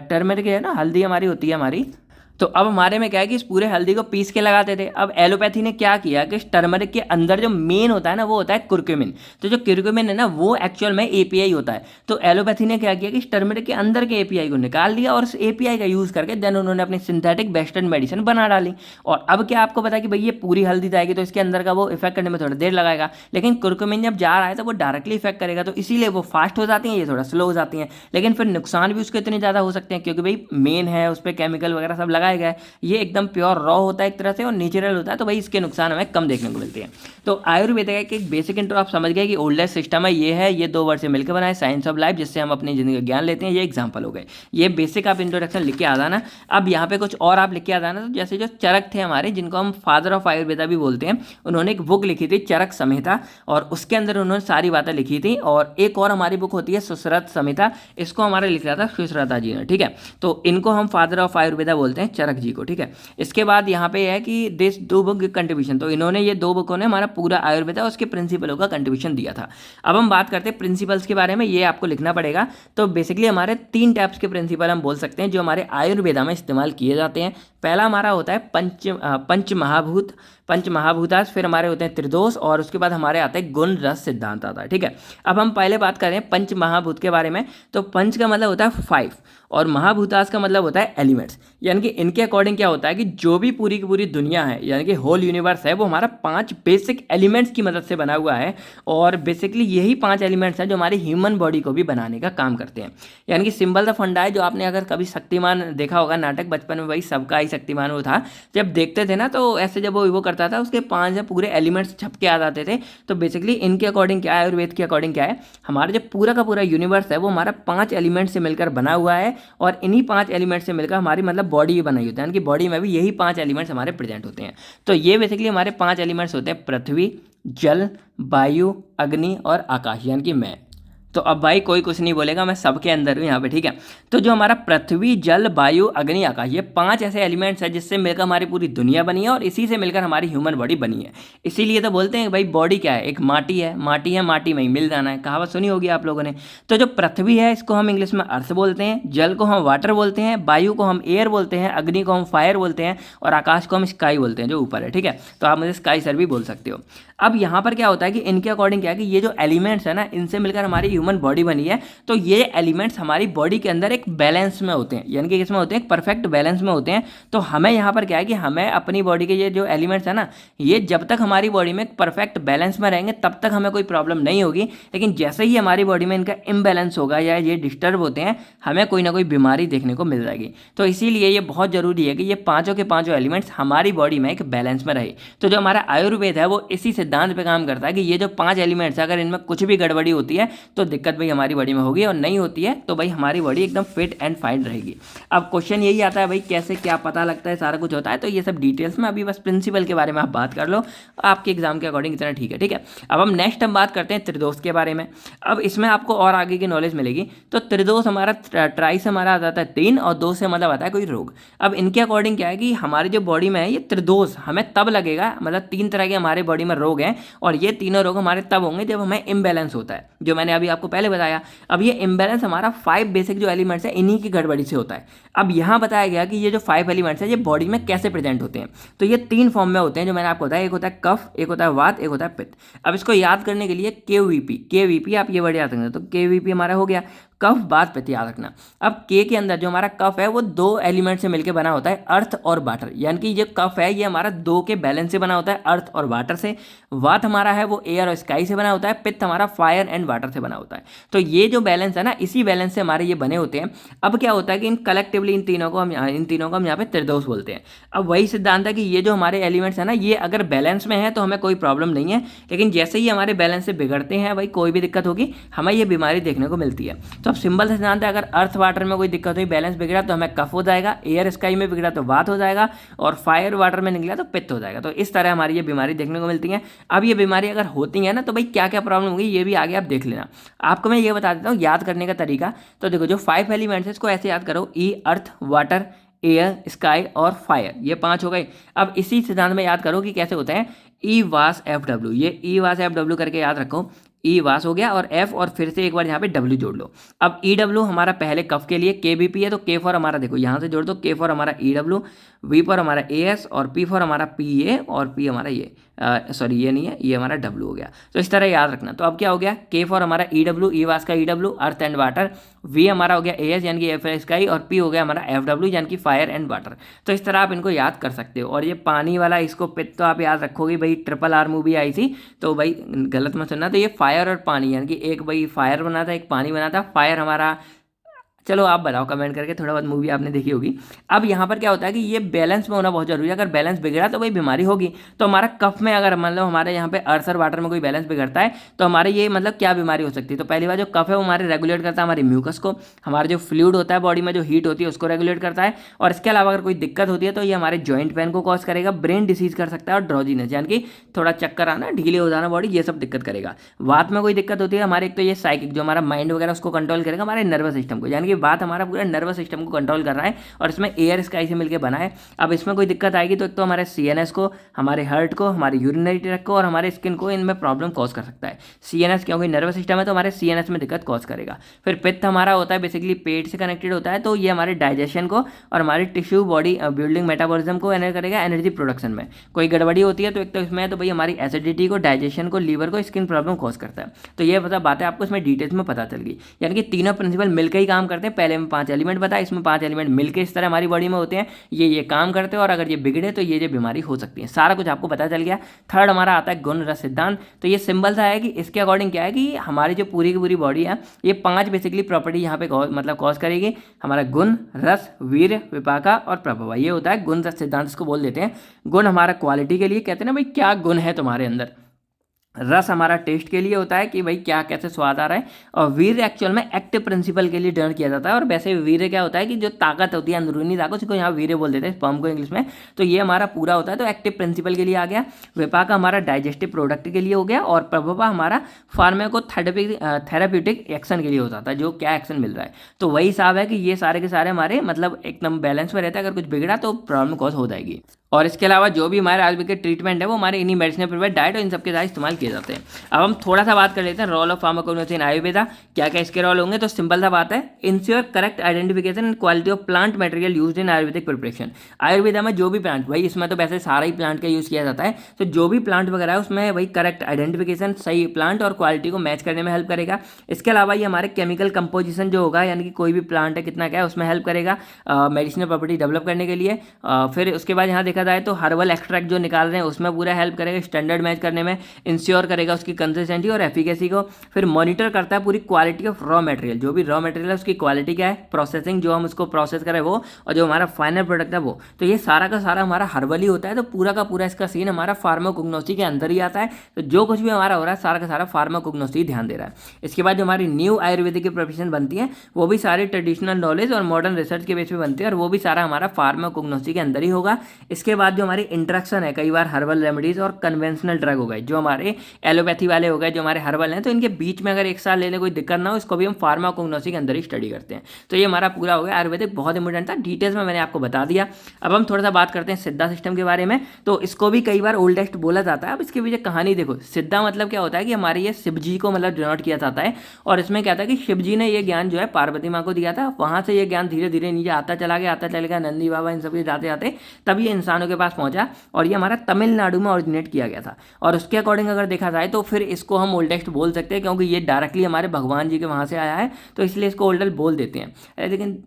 टर्मरिक है ना, हल्दी हमारी होती है हमारी। तो अब हमारे में क्या है कि इस पूरे हल्दी को पीस के लगाते थे। अब एलोपैथी ने क्या किया कि इस टर्मरिक के अंदर जो मेन होता है ना वो होता है कुर्क्यूमिन। तो जो कुर्क्यूमिन है ना वो एक्चुअल में एपीआई होता है। तो एलोपैथी ने क्या किया कि इस टर्मरिक के अंदर के एपीआई को निकाल दिया और उस एपीआई का यूज़ करके देन उन्होंने अपनी सिंथेटिक वेस्टर्न मेडिसिन बना डाली। और अब क्या आपको पता कि भाई ये पूरी हल्दी जाएगी तो इसके अंदर का वो इफेक्ट करने में थोड़ा देर लगाएगा, लेकिन कुर्क्यूमिन जब जा रहा है तो वो डायरेक्टली इफेक्ट करेगा, तो इसीलिए वो फास्ट हो जाती हैं, ये थोड़ा स्लो हो जाती हैं। लेकिन फिर नुकसान भी उसके इतने ज़्यादा हो सकते हैं क्योंकि भाई मेन है, उस पर केमिकल वगैरह सब लगाया गया है, ये एकदम प्योर रॉ होता है एक तरह से और नेचुरल होता है, तो भाई इसके नुकसान हमें कम देखने को मिलते हैं। तो आयुर्वेद का एक बेसिक इंट्रो आप समझ गए कि ओल्डेस्ट सिस्टम है ये है, ये 2 वर्ड से मिलकर बना है, साइंस ऑफ लाइफ, जिससे हम अपनी जिंदगी का ज्ञान लेते हैं। ये एग्जांपल हो गए, ये बेसिक आप इंट्रोडक्शन लिख के आ जाना। अब यहाँ पे कुछ और आप लिख के आ जाना। तो जैसे जो चरक थे हमारे, जिनको हम फादर ऑफ आयुर्वेदा भी बोलते हैं, उन्होंने एक बुक लिखी थी चरक संहिता और उसके अंदर उन्होंने सारी बातें लिखी थी। और एक और हमारी बुक होती है सुश्रुत संहिता, इसको हमारे लिख रहा था सुश्रुता जी ने, ठीक है। तो इनको हम फादर ऑफ आयुर्वेदा बोलते हैं, चरक जी को, ठीक है। इसके बाद यहाँ पे है कि दिस 2 बुक कंट्रीब्यूशन, तो इन्होंने ये 2 बुकों ने हमारा पूरा आयुर्वेदा उसके प्रिंसिपलों का कंट्रीब्यूशन दिया था। अब हम बात करते हैं प्रिंसिपल्स के बारे में, ये आपको लिखना पड़ेगा। तो बेसिकली हमारे 3 टाइप्स के प्रिंसिपल हम बोल सकते हैं जो हमारे आयुर्वेदा में इस्तेमाल किए जाते हैं। पहला हमारा होता है पंच महाभूतास, फिर हमारे होते हैं त्रिदोष और उसके बाद हमारे आते हैं गुण रस सिद्धांत आता है, ठीक है। अब हम पहले बात करें पंच महाभूत के बारे में। तो पंच का मतलब होता है 5 और महाभूतास का मतलब होता है एलिमेंट्स, यानी कि इनके अकॉर्डिंग क्या होता है कि जो भी पूरी की पूरी दुनिया है यानी कि होल यूनिवर्स है वो हमारा 5 बेसिक एलिमेंट्स की मदद से बना हुआ है। और बेसिकली यही 5 एलिमेंट्स हैं जो हमारी ह्यूमन बॉडी को भी बनाने का काम करते हैं। यानी कि सिंबल द फंडा है, जो आपने अगर कभी शक्तिमान देखा होगा नाटक बचपन में, वही सबका ही शक्तिमान वो था, जब देखते थे ना तो ऐसे जब वो करता था उसके 5 पूरे एलिमेंट्स छप के आ जाते थे। तो बेसिकली इनके अकॉर्डिंग क्या है, आयुर्वेद के अकॉर्डिंग क्या है, हमारा जो पूरा का पूरा यूनिवर्स है वो हमारा 5 एलिमेंट से मिलकर बना हुआ है और इन्हीं 5 एलिमेंट से मिलकर हमारी मतलब बॉडी बनाई होती है, यानी कि बॉडी में भी यही 5 एलिमेंट्स हमारे प्रेजेंट होते हैं। तो ये बेसिकली हमारे 5 एलिमेंट्स होते हैं, पृथ्वी, जल, वायु, अग्नि और आकाश, यानी कि मैं। तो अब भाई कोई कुछ नहीं बोलेगा, मैं सबके अंदर हूँ यहाँ पे, ठीक है। तो जो हमारा पृथ्वी, जल, वायु, अग्नि, आकाश, ये 5 ऐसे एलिमेंट्स हैं जिससे मिलकर हमारी पूरी दुनिया बनी है और इसी से मिलकर हमारी ह्यूमन बॉडी बनी है। इसीलिए तो बोलते हैं भाई बॉडी क्या है, एक माटी है, माटी है, माटी में ही मिल जाना है, कहावत सुनी होगी आप लोगों ने। तो जो पृथ्वी है इसको हम इंग्लिश में अर्थ बोलते हैं, जल को हम वाटर बोलते हैं, वायु को हम एयर बोलते हैं, अग्नि को हम फायर बोलते हैं और आकाश को हम स्काई बोलते हैं जो ऊपर है, ठीक है। तो आप मुझे स्काई सर भी बोल सकते हो। अब यहाँ पर क्या होता है कि इनके अकॉर्डिंग क्या है कि ये जो एलिमेंट्स है ना, इनसे मिलकर हमारी ह्यूमन बॉडी बनी है। तो ये एलिमेंट्स हमारी बॉडी के अंदर एक बैलेंस में होते हैं, यानी कि किसमें होते हैं, एक परफेक्ट बैलेंस में होते हैं। तो हमें यहाँ पर क्या है कि हमें अपनी बॉडी के ये जो एलिमेंट्स है ना, ये जब तक हमारी बॉडी में परफेक्ट बैलेंस में रहेंगे तब तक हमें कोई प्रॉब्लम नहीं होगी। लेकिन जैसे ही हमारी बॉडी में इनका इम्बैलेंस होगा या ये डिस्टर्ब होते हैं, हमें कोई ना कोई बीमारी देखने को मिल जाएगी। तो इसीलिए ये बहुत ज़रूरी है कि ये पाँचों के पाँचों एलिमेंट्स हमारी बॉडी में एक बैलेंस में रहे। तो जो हमारा आयुर्वेद है वो इसी सिद्धांत पर काम करता है कि ये जो 5 एलिमेंट्स है, अगर इनमें कुछ भी गड़बड़ी होती है तो दिक्कत भाई हमारी बॉडी में होगी, और नहीं होती है तो भाई हमारी बॉडी एकदम फिट एंड फाइन रहेगी। अब क्वेश्चन यही आता है भाई कैसे क्या पता लगता है, सारा कुछ होता है। तो ये सब डिटेल्स में अभी बस प्रिंसिपल के बारे में आप बात कर लो, आपके एग्जाम के अकॉर्डिंग इतना ठीक है, ठीक है। अब हम नेक्स्ट हम बात करते हैं त्रिदोष के बारे में। अब इसमें आपको और आगे की नॉलेज मिलेगी। तो त्रिदोष हमारा, ट्राई से हमारा आ जाता है 3 और 2 से मतलब आता है कोई रोग। अब इनके अकॉर्डिंग क्या है कि हमारी जो बॉडी में है ये त्रिदोष हमें तब लगेगा, मतलब 3 तरह के हमारे बॉडी में रोग हैं और ये तीनों रोग हमारे तब होंगे जब हमें इम्बैलेंस होता है, जो मैंने अभी आपको पहले बताया। अब ये इम्बैलेंस हमारा 5 बेसिक जो एलिमेंट्स है इन्हीं की गड़बड़ी से होता है। अब यहाँ बताया गया कि ये जो 5 एलिमेंट्स है ये बॉडी में कैसे प्रेजेंट होते हैं। तो ये 3 फॉर्म में होते हैं जो मैंने आपको बताया, एक होता है कफ, एक होता है वात, एक होता है पित्त। अब इसको याद करने के लिए केवीपी आप ये वर्ड याद रखना। तो केवीपी हमारा हो गया कफ, वात, पित्त, याद रखना। अब के अंदर जो हमारा कफ है वो 2 एलिमेंट से मिलकर बना होता है, अर्थ और वाटर। यानी कि ये कफ है ये हमारा 2 के बैलेंस से बना होता है, अर्थ और वाटर से। वात हमारा है वो एयर और स्काई से बना होता है। पित्त हमारा फायर एंड वाटर से बना होता है। तो ये जो बैलेंस है ना, इसी बैलेंस से हमारे ये बने होते हैं। अब क्या होता है कि इन कलेक्टिवली इन तीनों को हम यहाँ पे त्रिदोष बोलते हैं। अब वही सिद्धांत है कि ये जो हमारे एलिमेंट्स है ना, ये अगर बैलेंस में है तो हमें कोई प्रॉब्लम नहीं है, लेकिन जैसे ही हमारे बैलेंस से बिगड़ते हैं भाई कोई भी दिक्कत होगी, हमें ये बीमारी देखने को मिलती है। तो अब सिंपल सिद्धांत है, अगर अर्थ वाटर में कोई दिक्कत हुई, बैलेंस बिगड़ा तो हमें कफ हो जाएगा, एयर स्काई में बिगड़ा तो वात हो जाएगा, और फायर वाटर में निकला तो पित्त हो जाएगा। तो इस तरह हमारी ये बीमारी देखने को मिलती है। अब ये बीमारी अगर होती है ना तो भाई क्या क्या प्रॉब्लम होगी ये भी आगे आप देख लेना। आपको मैं ये बता देता हूँ याद करने का तरीका। तो देखो जो 5 एलिमेंट्स है इसको ऐसे याद करो, ई अर्थ, वाटर, एयर, स्काई और फायर, ये 5 हो गए। अब इसी सिद्धांत में याद करो कि कैसे होते हैं, ई वास एफ डब्ल्यू, ये ई वास एफ डब्ल्यू करके याद रखो। ई वास हो गया और एफ और फिर से एक बार यहाँ पे डब्ल्यू जोड़ लो। अब ई डब्ल्यू हमारा पहले कफ के लिए, के बी पी है तो के फॉर हमारा देखो यहाँ से जोड़ दो, के फॉर हमारा ई डब्ल्यू, वी फॉर हमारा ए एस और पी फॉर हमारा पी ए और पी हमारा ये सॉरी ये नहीं है, ये हमारा डब्ल्यू हो गया। तो इस तरह याद रखना। तो अब क्या हो गया, के फॉर हमारा ई डब्ल्यू, ई वास का E W earth and water, वी हमारा हो गया ए एस यानी कि एफ स्काई और पी हो गया हमारा एफ डब्ल्यू यानी कि फायर एंड वाटर। तो इस तरह आप इनको याद कर सकते हो। और ये पानी वाला इसको पित्त तो आप याद रखोगे भाई, ट्रिपल आर मूवी आई थी तो भाई गलत मत सुनना। तो ये फायर और पानी यानी कि एक भाई फायर बना था एक पानी बना था। फायर हमारा, चलो आप बताओ कमेंट करके, थोड़ा बहुत मूवी आपने देखी होगी। अब यहाँ पर क्या होता है कि ये बैलेंस में होना बहुत जरूरी है। अगर बैलेंस बिगड़ा तो भाई बीमारी होगी। तो हमारा कफ में अगर मतलब हमारे यहाँ पे अर्थ और वाटर में कोई बैलेंस बिगड़ता है तो हमारे ये मतलब क्या बीमारी हो सकती है। तो पहली बार जो कफ है वो हमारे रेगुलेट करता है हमारी म्यूकस को, हमारा जो फ्लूइड होता है बॉडी में जो हीट होती है उसको रेगुलेट करता है। और इसके अलावा अगर कोई दिक्कत होती है तो ये हमारे जॉइंट पेन को कॉज करेगा, ब्रेन डिसीज कर सकता है और ड्रॉजीनेस यानी कि थोड़ा चक्कर आना, ढीले हो जाना बॉडी, ये सब दिक्कत करेगा। वात में कोई दिक्कत होती है हमारे, एक तो ये साइकिक जो हमारा माइंड वगैरह उसको कंट्रोल करेगा, हमारे नर्वस सिस्टम को, यानी कि वात हमारा पूरा नर्वस सिस्टम को कंट्रोल कर रहा है और इसमें एयर स्काई से मिलकर बना है। अब इसमें कोई दिक्कत आएगी तो एक तो हमारे सीएनएस को, हमारे हार्ट को, हमारे यूरिनरी ट्रैक्ट को और हमारे स्किन को इनमें प्रॉब्लम कॉज कर सकता है। सीएनएस क्योंकि नर्वस सिस्टम है तो हमारे सीएनएस में दिक्कत कॉज करेगा। फिर पित्त हमारा होता है बेसिकली पेट से कनेक्टेड होता है, तो ये हमारे डाइजेशन को और हमारे टिश्यू बॉडी बिल्डिंग मेटाबॉलिज्म को एनर्जी करेगा, एनर्जी प्रोडक्शन में कोई गड़बड़ी होती है तो एक तो इसमें तो भाई हमारी एसिडिटी को, डाइजेशन को, लीवर को, स्किन प्रॉब्लम कॉज करता है। तो ये मतलब बातें आपको इसमें डिटेल्स में पता चल गई, यानी कि तीनों प्रिंसिपल मिलकर ही काम करते हैं। पहले में 5 एलिमेंट बताया, इसमें 5 एलिमेंट मिलकर इस तरह हमारी बॉडी में होते हैं, ये काम करते हैं और अगर ये बिगड़े तो ये बीमारी हो सकती है। सारा कुछ आपको पता चल गया। थर्ड हमारा आता है गुण रस सिद्धांत। तो ये सिंबल सा है कि इसके अकॉर्डिंग क्या है कि हमारी जो पूरी की पूरी बॉडी है ये 5 बेसिकली प्रॉपर्टी यहाँ पे मतलब कॉज करेगी। हमारा गुण, रस, वीर, विपाका और प्रभव, ये होता है गुण रस सिद्धांत, इसको बोल देते हैं। गुण हमारा क्वालिटी के लिए कहते हैं ना भाई क्या गुण है तुम्हारे अंदर, रस हमारा टेस्ट के लिए होता है कि भाई क्या कैसे स्वाद आ रहा है, और वीर्य एक्चुअल में एक्टिव प्रिंसिपल के लिए डिनोट किया जाता है। और वैसे वीर्य क्या होता है कि जो ताकत होती है, अंदरूनी ताकत, उसको यहाँ वीर्य बोल देते हैं, स्पर्म को इंग्लिश में। तो ये हमारा पूरा होता है, तो एक्टिव प्रिंसिपल के लिए आ गया। विपाका हमारा डाइजेस्टिव प्रोडक्ट के लिए हो गया, और प्रभुपा हमारा थेराप्यूटिक एक्शन के लिए हो जाता है, जो क्या एक्शन मिल रहा है। तो वही हिसाब है कि ये सारे के सारे हमारे मतलब एकदम बैलेंस में रहता है, अगर कुछ बिगड़ा तो प्रॉब्लम कॉज हो जाएगी। और इसके अलावा जो भी हमारे आयुर्वेदिक ट्रीटमेंट है वो हमारे इन्हीं मेडिसिन प्रिपेयर डाइट और इन सबके साथ इस्तेमाल किए जाते हैं। अब हम थोड़ा सा बात कर लेते हैं रोल ऑफ फार्माकोग्नोसी इन आयुर्वेदा, क्या क्या इसके रोल होंगे। तो सिंपल सा बात है, ensure correct identification and quality of plant material used in Ayurvedic preparation. Ayurveda में जो भी प्लांट, भाई इसमें तो वैसे सारा ही प्लांट का यूज़ किया जाता है, तो जो भी प्लांट वगैरह है उसमें वही करेक्ट आइडेंटिफिकेशन, सही प्लांट और क्वालिटी को मैच करने में हेल्प करेगा। इसके अलावा ये हमारे केमिकल कंपोजिशन जो होगा, यानी कि कोई भी प्लांट है कितना क्या है, उसमें हेल्प करेगा मेडिसिनल प्रॉपर्टी डेवलप करने के लिए। फिर उसके बाद यहाँ देखा जाए तो हर्बल एक्सट्रैक्ट जो निकाल रहे हैं उसमें पूरा हेल्प करेगा, स्टैंडर्ड मैच करने में इंश्योर करेगा उसकी कंसिस्टेंसी और एफिकेसी को। फिर मॉनिटर करता है पूरी क्वालिटी ऑफ रॉ मटेरियल, जो भी रॉ मटेरियल है उसकी क्वालिटी क्या है, प्रोसेसिंग जो हम उसको प्रोसेस करें वो, और जो हमारा फाइनल प्रोडक्ट है वो। तो ये सारा का सारा हमारा हर्बल ही होता है। तो पूरा का पूरा इसका सीन हमारा फार्माकोग्नोसी के अंदर ही आता है। तो जो कुछ भी हमारा हो रहा है सारा का सारा फार्माकोग्नोसी ध्यान दे रहा है। इसके बाद जो हमारी न्यू आयुर्वेदिक की प्रोफेशन बनती है वो भी सारी ट्रेडिशनल नॉलेज और मॉडर्न रिसर्च के बेस पे बनती है, और वो भी सारा हमारा फार्माकोग्नोसी के अंदर ही होगा। इसके बाद जो हमारी इंट्रैक्शन है, कई बार हर्बल रेमेडीज और कन्वेंशनल ड्रग हो गए, जो हमारे एलोपैथी वाले हो गए, जो हमारे हर्बल हैं, तो इनके बीच में अगर एक साल ले ले कोई दिक्कत ना हो, इसको भी हम फार्माकोग्नोसी के अंदर ही स्टडी करते हैं। तो ये हमारा पूरा हो गया आयुर्वेदिक, बहुत इंपॉर्टेंट था, डिटेल्स में मैंने आपको बता दिया। अब हम थोड़ा सा बात करते हैं सिद्धा सिस्टम के बारे में। तो इसको भी कई बार ओल्डेस्ट बोला जाता है। अब इसके पीछे कहानी देखो, सिद्धा मतलब क्या होता है कि हमारे ये शिव जी को मतलब डिनोट किया जाता है, और इसमें क्या था कि शिव जी ने ये ज्ञान जो है पार्वती माँ को दिया था, वहाँ से ये ज्ञान धीरे धीरे नीचे आता चला गया, नंदी बाबा इन सब के जाते जाते तब ये इंसानों के पास पहुंचा, और ये हमारा तमिलनाडु में ओरिजिनेट किया गया था। और उसके अकॉर्डिंग अगर देखा जाए तो फिर इसको हम ओल्डेस्ट बोल सकते हैं, क्योंकि ये डायरेक्टली हमारे भगवान जी के वहाँ से आया है, तो इसलिए इसको ओल्डेस्ट बोल देते हैं। लेकिन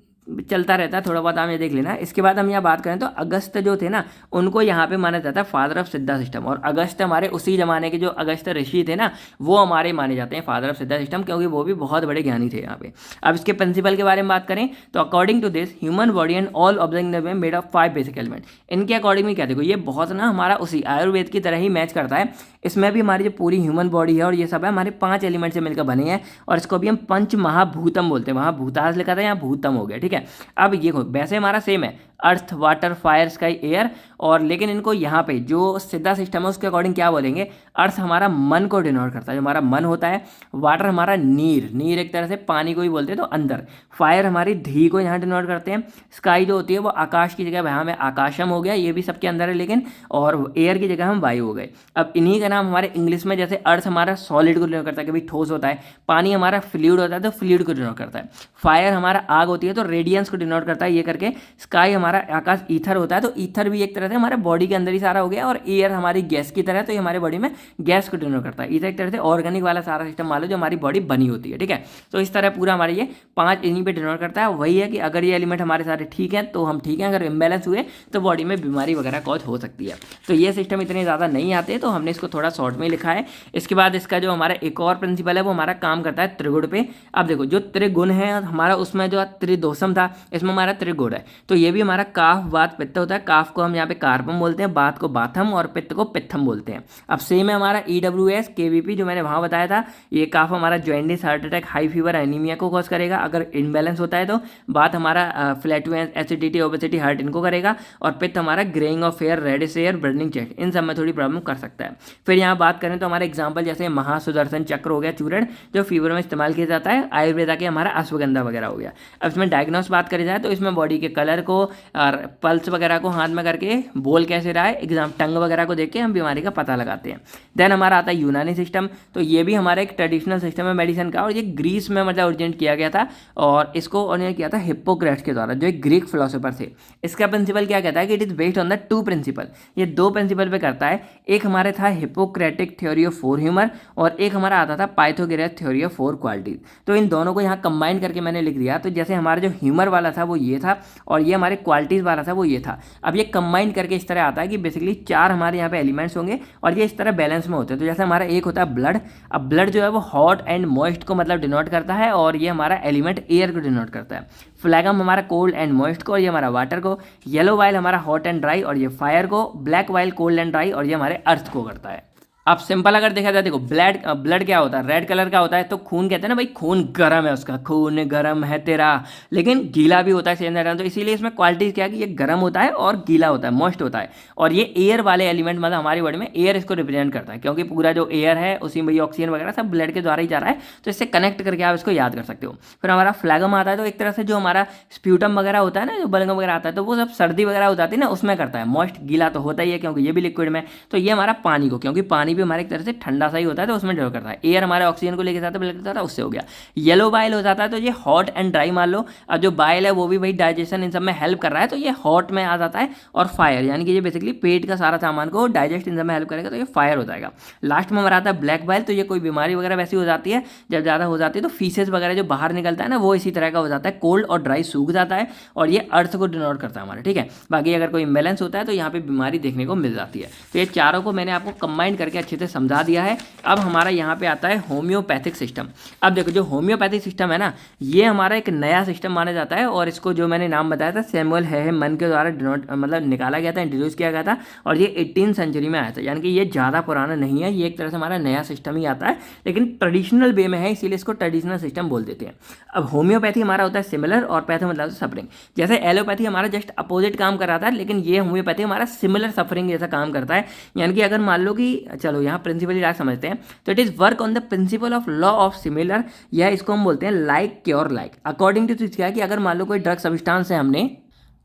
चलता रहता है थोड़ा बहुत, आप ये देख लेना। इसके बाद हम यहाँ बात करें तो अगस्त जो थे ना, उनको यहाँ पे माना जाता है फादर ऑफ सिद्धा सिस्टम, और अगस्त हमारे उसी जमाने के जो अगस्त ऋषि थे ना, वो हमारे माने जाते हैं फादर ऑफ सिद्धा सिस्टम, क्योंकि वो भी बहुत बड़े ज्ञानी थे यहाँ पे। अब इसके प्रिंसिपल के बारे में बात करें तो according to this human body and all object made of 5 basic element. इनके अकॉर्डिंग में क्या देखो, ये बहुत ना हमारा उसी आयुर्वेद की तरह ही मैच करता है। इसमें भी हमारी जो पूरी ह्यूमन बॉडी है और ये सब है हमारे 5 एलिमेंट से मिलकर बने हैं, और इसको भी हम पंच महाभूतम बोलते हैं। वहाँ भूतास लिखा था, यहाँ भूतम हो गया, ठीक है। अब ये वैसे हमारा सेम है, earth water fire sky air, और लेकिन इनको यहाँ पे जो सिद्धा सिस्टम है उसके अकॉर्डिंग क्या बोलेंगे, अर्थ हमारा मन को डिनोट करता है, जो हमारा मन होता है। वाटर हमारा नीर, नीर एक तरह से पानी को ही बोलते हैं तो अंदर। फायर हमारी धी को यहाँ डिनोट करते हैं। स्काई जो होती है वो आकाश की जगह यहाँ में आकाशम हो गया, ये भी सबके अंदर है लेकिन, और एयर की जगह हम वायु हो गए। अब इन्हीं का नाम हमारे इंग्लिश में, जैसे अर्थ हमारा सॉलिड को डिनोट करता है, कभी ठोस होता है। पानी हमारा फ्लूइड होता है तो फ्लूइड को डिनोट करता है। फायर हमारा आग होती है तो रेडियंस को डिनोट करता है ये करके। स्काई हमारा आकाश ईथर होता है, तो ईथर भी एक तरह से हमारे बॉडी के अंदर ही सारा हो गया। और एयर हमारी गैस की तरह, तो ये हमारे बॉडी में गैस को डिनोट करता है। ईथर एक तरह से ऑर्गेनिक वाला सारा सिस्टम मान लो जो हमारी बॉडी बनी होती है, ठीक है। तो इस तरह पूरा हमारे ये 5 इन्हीं पे डिनोट करता है। वही है कि अगर ये एलिमेंट हमारे सारे ठीक हैं तो हम ठीक हैं, अगर इम्बैलेंस हुए तो बॉडी में बीमारी वगैरह कॉज हो सकती है। तो ये सिस्टम इतने ज़्यादा नहीं आते, तो हमने इसको थोड़ा शॉर्ट में लिखा है। इसके बाद इसका जो हमारा एक और प्रिंसिपल है वो हमारा काम करता है त्रिगुण पे। अब देखो जो त्रिगुण है हमारा, उसमें जो त्रिदोषम था, इसमें हमारा त्रिगुण है। तो ये भी हमारा काफ वात पित्त होता है। काफ को हम यहाँ पे कार्पम बोलते हैं, बात को बाथम, और पित्त को पित्थम बोलते हैं। अब सेम है हमारा EWS KVP जो मैंने वहाँ बताया था। ये काफ हमारा jaundice, heart attack, high fever, anaemia को कॉज करेगा अगर इनबैलेंस होता है तो। बात हमारा फ्लैटुलेंस, एसिडिटी, ओबेसिटी, हार्ट इनको करेगा। और पित्त हमारा greying of hair, reddish hair, burning chest, इन सब में थोड़ी प्रॉब्लम कर सकता है। फिर यहाँ बात करें तो हमारे एग्जाम्पल जैसे महासुदर्शन चक्र हो गया, चूर्ण, जो फीवर में इस्तेमाल किया जाता है। आयुर्वेदा के हमारा अश्वगंधा वगैरह हो गया। अब इसमें डायग्नोस बात करी जाए तो इसमें बॉडी के कलर को और पल्स वगैरह को हाथ में करके बोल कैसे रहा है, एग्जाम टंग वगैरह को देख के हम बीमारी का पता लगाते हैं। देन हमारा आता है यूनानी सिस्टम। तो ये भी हमारा एक ट्रेडिशनल सिस्टम है मेडिसिन का, और ये ग्रीस में मतलब ओरिजिनेट किया गया था, और इसको ओरिजिनेट किया था हिप्पोक्रेट्स के द्वारा, जो एक ग्रीक फिलोसोफर थे। इसका प्रिंसिपल क्या कहता है कि it is based on the 2 principle. ये 2 प्रिंसिपल पे करता है। एक हमारे था हिप्पोक्रेटिक थ्योरी ऑफ 4 ह्यूमर, और एक हमारा आता था पाइथागोरस थ्योरी ऑफ 4 क्वालिटीज। तो इन दोनों को यहाँ कंबाइन करके मैंने लिख दिया। तो जैसे हमारा जो ह्यूमर वाला था वो ये था, और ये हमारे क्वालिटीज वाला था वो ये था। अब ये कंबाइन करके इस तरह आता है कि बेसिकली 4 हमारे यहाँ पे एलिमेंट्स होंगे, और ये इस तरह बैलेंस में होते हैं। तो जैसे हमारा एक होता है ब्लड। अब ब्लड जो है वो हॉट एंड मॉइस्ट को मतलब डिनोट करता है, और ये हमारा एलिमेंट एयर को डिनोट करता है। फ्लैगम हमारा कोल्ड एंड मॉइस्ट को, और ये हमारा वाटर को। येलो वाइल हमारा हॉट एंड ड्राई, और ये फायर को। Black while cold and dry, और ये हमारे अर्थ को करता है। अब सिंपल अगर देखा जाए, देखो ब्लड ब्लड क्या होता है, रेड कलर का होता है, तो खून कहते हैं ना भाई, खून गर्म है उसका, खून गर्म है तेरा, लेकिन गीला भी होता है सेम टाइम। तो इसीलिए इसमें क्वालिटी क्या है कि ये गर्म होता है और गीला होता है, मॉइस्ट होता है। और ये एयर वाले एलिमेंट, मतलब हमारी बॉडी में एयर इसको रिप्रेजेंट करता है, क्योंकि पूरा जो एयर है उसी में ऑक्सीजन वगैरह सब ब्लड के द्वारा ही जा रहा है। तो इससे कनेक्ट करके आप इसको याद कर सकते हो। फिर हमारा फ्लैगम आता है, तो एक तरह से जो हमारा स्प्यूटम वगैरह होता है ना, जो बलगम वगैरह आता है, तो वो सब सर्दी वगैरह हो जाती है ना, उसमें करता है। मॉइस्ट गीला तो होता ही है क्योंकि ये भी लिक्विड में। तो ये हमारा पानी को, क्योंकि पानी भी हमारे एक तरह से ठंडा सा ही होता है, तो उसमें ड्रॉ करता है। एयर हमारे ऑक्सीजन को लेके जाता है, ब्लड जाता है, उससे हो गया। येलो बाइल हो जाता है, तो ये हॉट एंड ड्राई मान लो। अब जो बाइल है वो भी भाई डाइजेशन इन सब में हेल्प कर रहा है, तो ये हॉट में आ जाता है। और फायर, यानी कि ये बेसिकली पेट का सारा सामान को डाइजेस्ट इन सब में हेल्प करेगा, तो ये फायर हो जाएगा। लास्ट में हमारा आता है ब्लैक बाइल, तो ये कोई बीमारी वगैरह वैसी हो जाती है, जब ज़्यादा हो जाती है तो फीसेस वगैरह जो बाहर निकलता है ना, वो इसी तरह का हो जाता है, कोल्ड और ड्राई सूख जाता है, और ये अर्थ को डिनोट करता है हमारा, ठीक है। बाकी अगर कोई इम्बैलेंस होता है तो यहाँ पे बीमारी देखने को मिल जाती है। तो ये चारों को मैंने आपको कंबाइन करके अच्छे से समझा दिया है। अब हमारा यहाँ पे आता है होम्योपैथिक सिस्टम। अब देखो जो होम्योपैथिक सिस्टम है ना, ये हमारा एक नया सिस्टम माना जाता है, और इसको जो मैंने नाम बताया था सैमुअल हैहमन के द्वारा डिनोट मतलब निकाला गया था, इंट्रोड्यूस किया गया था, और ये 18 सेंचुरी में आया था। यानी कि ये ज़्यादा पुराना नहीं है, ये एक तरह से हमारा नया सिस्टम ही आता है, लेकिन ट्रेडिशनल वे में है, इसीलिए इसको ट्रेडिशनल सिस्टम बोल देते हैं। अब होम्योपैथी हमारा होता है सिमिलर, और पैथो मतलब सफरिंग। जैसे एलोपैथी हमारा जस्ट अपोजिट काम कर रहा था, लेकिन ये होम्योपैथी हमारा सिमिलर सफरिंग जैसा काम करता है। यानी कि अगर मान लो कि चलो यहाँ प्रिंसिपल राज समझते हैं, तो it is work on the principle of law of similar, या इसको हम बोलते हैं like cure like. According to क्या है कि अगर मान लो कोई ड्रग सब्सटेंस है हमने,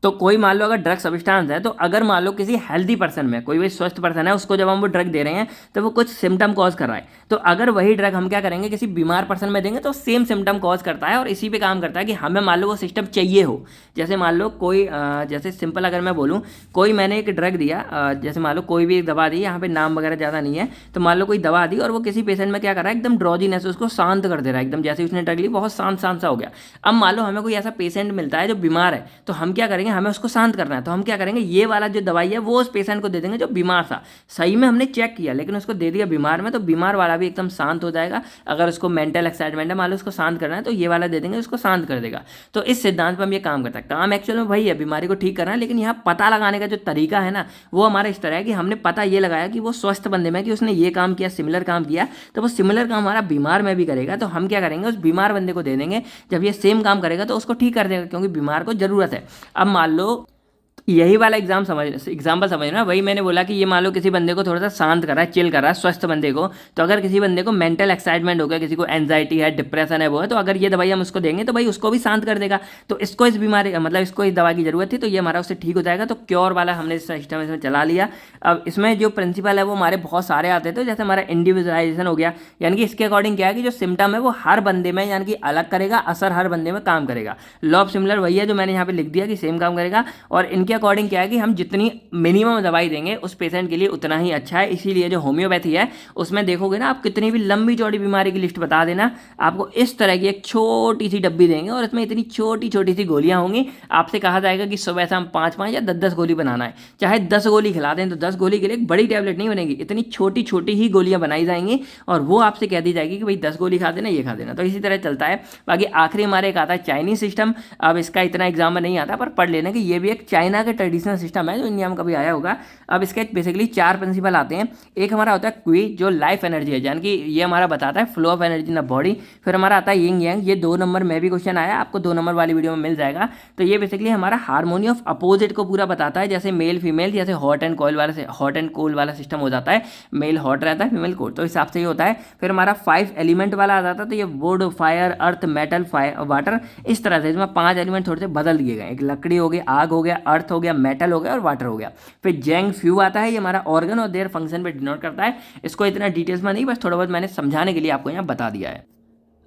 तो कोई मान लो अगर ड्रग सब्सटेंस है, तो अगर मान लो किसी हेल्दी पर्सन में, कोई भी स्वस्थ पर्सन है, उसको जब हम वो ड्रग दे रहे हैं तो वो कुछ सिम्टम कॉज कर रहा है, तो अगर वही ड्रग हम क्या करेंगे किसी बीमार पर्सन में देंगे तो सेम सिम्टम कॉज करता है, और इसी पे काम करता है कि हमें मान लो वो सिस्टम चाहिए हो। जैसे मान लो कोई जैसे सिंपल अगर मैं बोलूँ, कोई मैंने एक ड्रग दिया, जैसे मान लो कोई भी एक दवा दी, यहाँ पे नाम वगैरह ज़्यादा नहीं है, तो मान लो कोई दवा दी और वो किसी पेशेंट में क्या कर रहा है, एकदम ड्रॉजीनेस, उसको शांत कर दे रहा है, एकदम जैसे उसने ड्रग ली बहुत शांत शांत सा हो गया। अब मान लो हमें कोई ऐसा पेशेंट मिलता है जो बीमार है, तो हम क्या करेंगे, हमें उसको शांत करना है, तो हम क्या करेंगे, ये वाला जो दवाई है वो उस पेशेंट को दे देंगे जो बीमार था। सही में हमने चेक किया, लेकिन उसको दे दिया बीमार में, तो बीमार वाला भी एकदम शांत हो जाएगा। अगर उसको मेंटल एक्साइटमेंट है, मान लो उसको शांत करना है, तो ये वाला दे देंगे, उसको शांत कर देगा। तो इस सिद्धांत पर हम ये काम करता है। काम एक्चुअल में वही है, बीमारी को ठीक करना है, लेकिन यहाँ पता लगाने का जो तरीका है ना, वो हमारा इस तरह है कि हमने पता ये लगाया कि वो स्वस्थ बंदे में कि उसने ये काम किया, सिमिलर काम किया, तो वो सिमिलर काम हमारा बीमार में भी करेगा, तो हम क्या करेंगे, उस बीमार बंदे को दे देंगे। जब ये सेम काम करेगा तो उसको ठीक कर देगा, क्योंकि बीमार को जरूरत है। अब मान लो यही वाला एग्जाम्पल समझना, वही मैंने बोला कि ये मान लो किसी बंदे को थोड़ा सा शांत कर रहा है, चिल कर रहा है, स्वस्थ बंदे को। तो अगर किसी बंदे को मेंटल एक्साइटमेंट हो गया, किसी को एंजाइटी है, डिप्रेशन है, वो है, तो अगर ये दवाई हम उसको देंगे तो भाई उसको भी शांत कर देगा। तो इसको इस बीमारी मतलब इसको इस दवा की जरूरत थी, तो ये हमारा उससे ठीक हो जाएगा। तो क्योर वाला हमने सिस्टम इसमें चला लिया। अब इसमें जो प्रिंसिपल है वो हमारे बहुत सारे आते हैं, तो जैसे हमारा इंडिविजुअलाइजेशन हो गया, यानी कि इसके अकॉर्डिंग क्या है कि जो सिम्टम है वो हर बंदे में यानी कि अलग करेगा, असर हर बंदे में काम करेगा। लॉ ऑफ सिमिलर वही है जो मैंने यहाँ पे लिख दिया कि सेम काम करेगा। और इनके अकॉर्डिंग क्या है कि हम जितनी मिनिमम दवाई देंगे उस पेशेंट के लिए उतना ही अच्छा है। इसीलिए जो होम्योपैथी है उसमें देखोगे ना, आप कितनी भी लंबी चौड़ी बीमारी की लिस्ट बता देना, आपको इस तरह की एक छोटी सी डब्बी देंगे और इसमें इतनी छोटी छोटी सी गोलियां होंगी। आपसे कहा जाएगा कि सुबह शाम 5-5 या 10-10 गोली बनाना है। चाहे 10 गोली खिला दें तो 10 गोली के लिए एक बड़ी टैबलेट नहीं बनेगी, इतनी छोटी छोटी ही गोलियां बनाई जाएंगी और वो आपसे कह दी जाएगी कि भाई 10 गोली खा देना, ये खा देना। तो इसी तरह चलता है। बाकी आखिरी हमारे एक आता है चाइनीज सिस्टम। अब इसका इतना एग्जाम में नहीं आता, पर पढ़ लेना कि ये भी एक चाइना का ट्रेडिशनल सिस्टम है जो इंडिया में कभी आया होगा। अब इसके बेसिकली 4 प्रिंसिपल आते हैं। एक हमारा होता है क्वी, जो लाइफ एनर्जी है, यानी कि ये हमारा बताता है flow of energy in the body. फिर हमारा आता है यिंग यांग, ये 2 नंबर में भी क्वेश्चन आया, आपको 2 नंबर वाली वीडियो में मिल जाएगा। तो ये बेसिकली हमारा हार्मोनी ऑफ अपोजिट को पूरा बताता है, जैसे मेल फीमेल, जैसे हॉट एंड कोल्ड वाला सिस्टम हो जाता है, मेल हॉट रहता है, फीमेल कोल्ड, तो हिसाब से ही होता है। फिर हमारा 5 एलिमेंट वाला आ जाता है, तो ये would, fire, earth, metal, water, इस तरह से इसमें 5 एलिमेंट थोड़े से बदल दिए गए। एक लकड़ी हो गई, आग हो गया, अर्थ हो गया, मेटल हो गया और वाटर हो गया। फिर जेंग फ्यू आता है, ये हमारा ऑर्गन और देयर फंक्शन पे डिनोट करता है। इसको इतना डिटेल्स में नहीं, बस थोड़ा बहुत मैंने समझाने के लिए आपको यहाँ बता दिया है।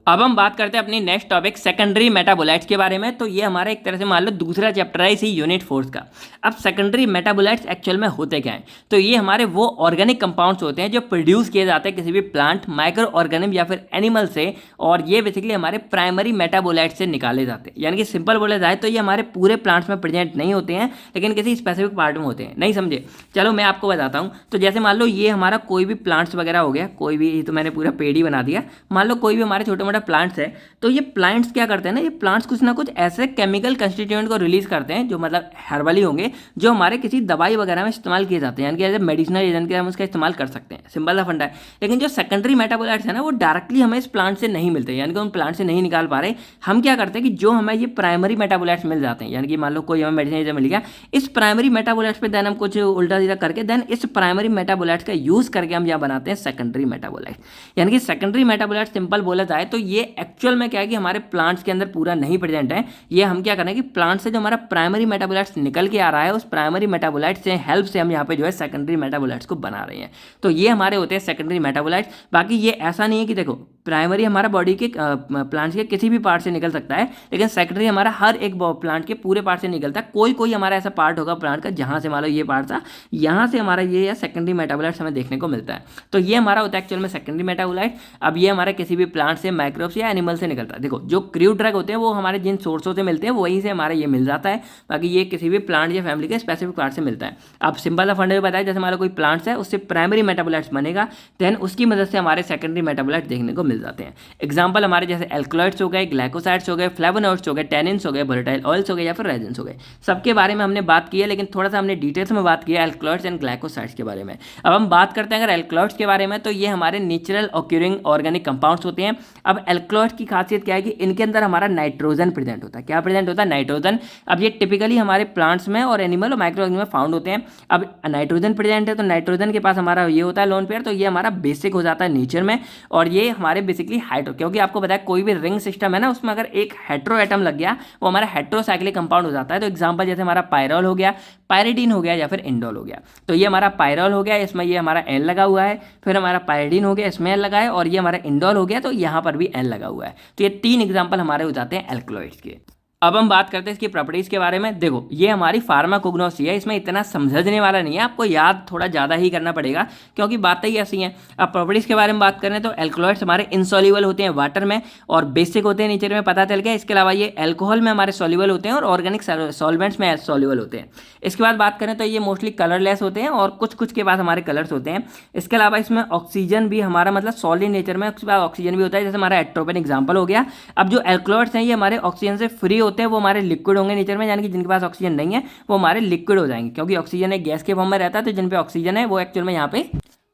अब हम बात करते हैं अपनी नेक्स्ट टॉपिक सेकेंडरी मेटाबोलाइट्स के बारे में। तो ये हमारा एक तरह से मान लो दूसरा चैप्टर है इसी यूनिट 4 का। अब सेकेंडरी मेटाबोलाइट्स एक्चुअल में होते क्या हैं? तो ये हमारे वो ऑर्गेनिक कंपाउंड्स होते हैं जो प्रोड्यूस किए जाते हैं किसी भी प्लांट, माइक्रो ऑर्गेनिज्म या फिर एनिमल से, और ये बेसिकली हमारे प्राइमरी मेटाबोलाइट्स से निकाले जाते हैं। यानी कि सिंपल बोला जाए तो ये हमारे पूरे प्लांट्स में प्रेजेंट नहीं होते हैं, लेकिन किसी स्पेसिफिक पार्ट में होते हैं। नहीं समझे? चलो मैं आपको बताता हूँ। तो जैसे मान लो ये हमारा कोई भी प्लांट्स वगैरह हो गया, कोई भी, तो मैंने पूरा पेड़ ही बना दिया। मान लो कोई भी हमारे छोटे मोटे छोटा प्लांट्स है, तो ये प्लांट्स क्या करते हैं ना, ये प्लांट्स कुछ ना कुछ ऐसे केमिकल कंस्टिट्यूएंट को रिलीज करते हैं जो मतलब हर्बली होंगे, जो हमारे किसी दवाई वगैरह में इस्तेमाल किए जाते हैं, यानी कि एज ए मेडिसिनल एजेंट के हम उसका इस्तेमाल कर सकते हैं। सिंपल सा फंडा है। लेकिन जो सेकेंडरी मेटाबोलाइट्स है ना, वो डायरेक्टली हमें इस प्लांट से नहीं मिलते, यानी कि उन प्लांट से नहीं निकाल पा रहे। हम क्या करते हैं कि जो हमें ये प्राइमरी मेटाबोलाइट्स मिल जाते हैं, यानी कि मान लो कोई हमें मेडिसिन मिल गया, इस प्राइमरी मेटाबोलाइट्स पे देन हम कुछ उल्टा सीधा करके देन इस प्राइमरी मेटाबोलाइट्स का यूज करके हम यहाँ बनाते हैं सेकेंडरी मेटाबोलाइट। यानी कि सेकेंडरी मेटाबोलाइट सिंपल बोला जाए तो ये एक्चुअल में क्या है कि हमारे प्लांट्स के अंदर पूरा नहीं प्रेजेंट है। ये हम क्या करें कि प्लांट से जो हमारा प्राइमरी मेटाबोलाइट्स निकल के आ रहा है, उस प्राइमरी मेटाबोलाइट से हेल्प से हम यहाँ पे जो है सेकेंडरी मेटाबोलाइट्स को बना रहे हैं। तो ये हमारे होते हैं सेकेंडरी मेटाबोलाइट्स। बाकी ये ऐसा नहीं है कि देखो प्राइमरी हमारा बॉडी के प्लांट्स के किसी भी पार्ट से निकल सकता है, लेकिन सेकेंडरी हमारा हर एक प्लांट के पूरे पार्ट से निकलता है। कोई कोई हमारा ऐसा पार्ट होगा प्लांट का जहाँ से मान लो ये पार्ट था, यहाँ से हमारा ये या सेकेंडरी मेटाबोलाइट्स हमें देखने को मिलता है। तो ये हमारा होता है एक्चुअल में सेकेंडरी मेटाबोलाइट। अब ये हमारे किसी भी प्लांट से, माइक्रोब्स या एनिमल से निकलता है। देखो जो क्रूड ड्रग होते हैं वो हमारे जिन सोर्सों से मिलते हैं वहीं से हमारा ये मिल जाता है। बाकी ये किसी भी प्लांट या फैमिली के स्पेसिफिक पार्ट से मिलता है। अब सिंपल सा फंडा बताया, जैसे हमारा कोई प्लांट्स है उससे प्राइमरी मेटाबोलाइट्स बनेगा, देन उसकी मदद से हमारे सेकेंडरी मेटाबोलाइट देखने को मिल जाते हैं। एग्जाम्पल हमारे जैसे एल्कलॉइड्स हो गए, ग्लाइकोसाइड्स हो गए, फ्लेवोनोइड्स हो गए, टैनिन्स हो गए, वोलेटाइल ऑयल्स हो गए या फिर रेजिन्स हो गए। सबके बारे में हमने बात की है, लेकिन थोड़ा सा हमने डिटेल्स में बात किया एल्कलॉइड्स एंड ग्लाइकोसाइड्स के बारे में। अब हम बात करते हैं अगर एल्कलॉइड्स के बारे में, तो ये हमारे नेचुरल ऑक्यूरिंग ऑर्गेनिक कंपाउंड्स होते हैं। अब एल्कलॉइड्स की खासियत क्या है कि इनके अंदर हमारा नाइट्रोजन प्रेजेंट होता है। क्या प्रेजेंट होता है? नाइट्रोजन। अब ये टिपिकली हमारे प्लांट्स में और एनिमल और माइक्रो ऑर्गेनिज्म में फाउंड होते हैं। अब नाइट्रोजन प्रेजेंट है तो नाइट्रोजन के पास हमारा ये होता है लोन पेयर, तो ये हमारा बेसिक हो जाता है नेचर में, और ये हमारे बेसिकली हाइड्रो, क्योंकि आपको बताया कोई भी रिंग सिस्टम है ना, उसमें अगर एक हेट्रो एटम लग गया वो हमारा हेट्रोसाइक्लिक कंपाउंड हो जाता है। तो एग्जांपल जैसे हमारा पायरॉल हो गया, पायरिडीन हो गया या फिर इंडोल हो गया। तो ये हमारा पायरॉल हो गया, इसमें ये हमारा एन लगा हुआ है, फिर हमारा पायरिडीन हो गया, इसमें एन लगा है, और ये हमारा इंडोल हो गया तो यहाँ पर भी एन लगा हुआ है। तो ये 3 एग्जाम्पल हमारे हो जाते हैं एल्कलॉइड्स के। अब हम बात करते हैं इसकी प्रॉपर्टीज के बारे में। देखो ये हमारी फार्माकोग्नोसी है, इसमें इतना समझने वाला नहीं है, आपको याद थोड़ा ज़्यादा ही करना पड़ेगा क्योंकि बातें ही ऐसी हैं। अब प्रॉपर्टीज के बारे में बात करें तो एल्कलॉइड्स हमारे इनसॉल्युबल होते हैं वाटर में और बेसिक होते हैं नेचर में, पता चल गया। इसके अलावा ये एल्कोहल में हमारे सॉल्युबल होते हैं और ऑर्गेनिक सॉल्वेंट्स में सॉल्युबल होते हैं। इसके बाद बात करें तो ये मोस्टली कलरलेस होते हैं और कुछ कुछ के पास हमारे कलर्स होते हैं। इसके अलावा इसमें ऑक्सीजन भी हमारा मतलब सॉलिड नेचर में, उसके बाद ऑक्सीजन भी होता है, जैसे हमारा एट्रोपिन एग्जाम्पल हो गया। अब जो एल्कलॉइड्स हैं ये हमारे ऑक्सीजन से फ्री होते हैं, वो हमारे लिक्विड होंगे नेचर में, यानी कि जिनके पास ऑक्सीजन नहीं है वो हमारे लिक्विड हो जाएंगे, क्योंकि ऑक्सीजन एक गैस के फॉर्म में रहता है। तो जिन पे ऑक्सीजन है वो एक्चुअल में यहाँ पे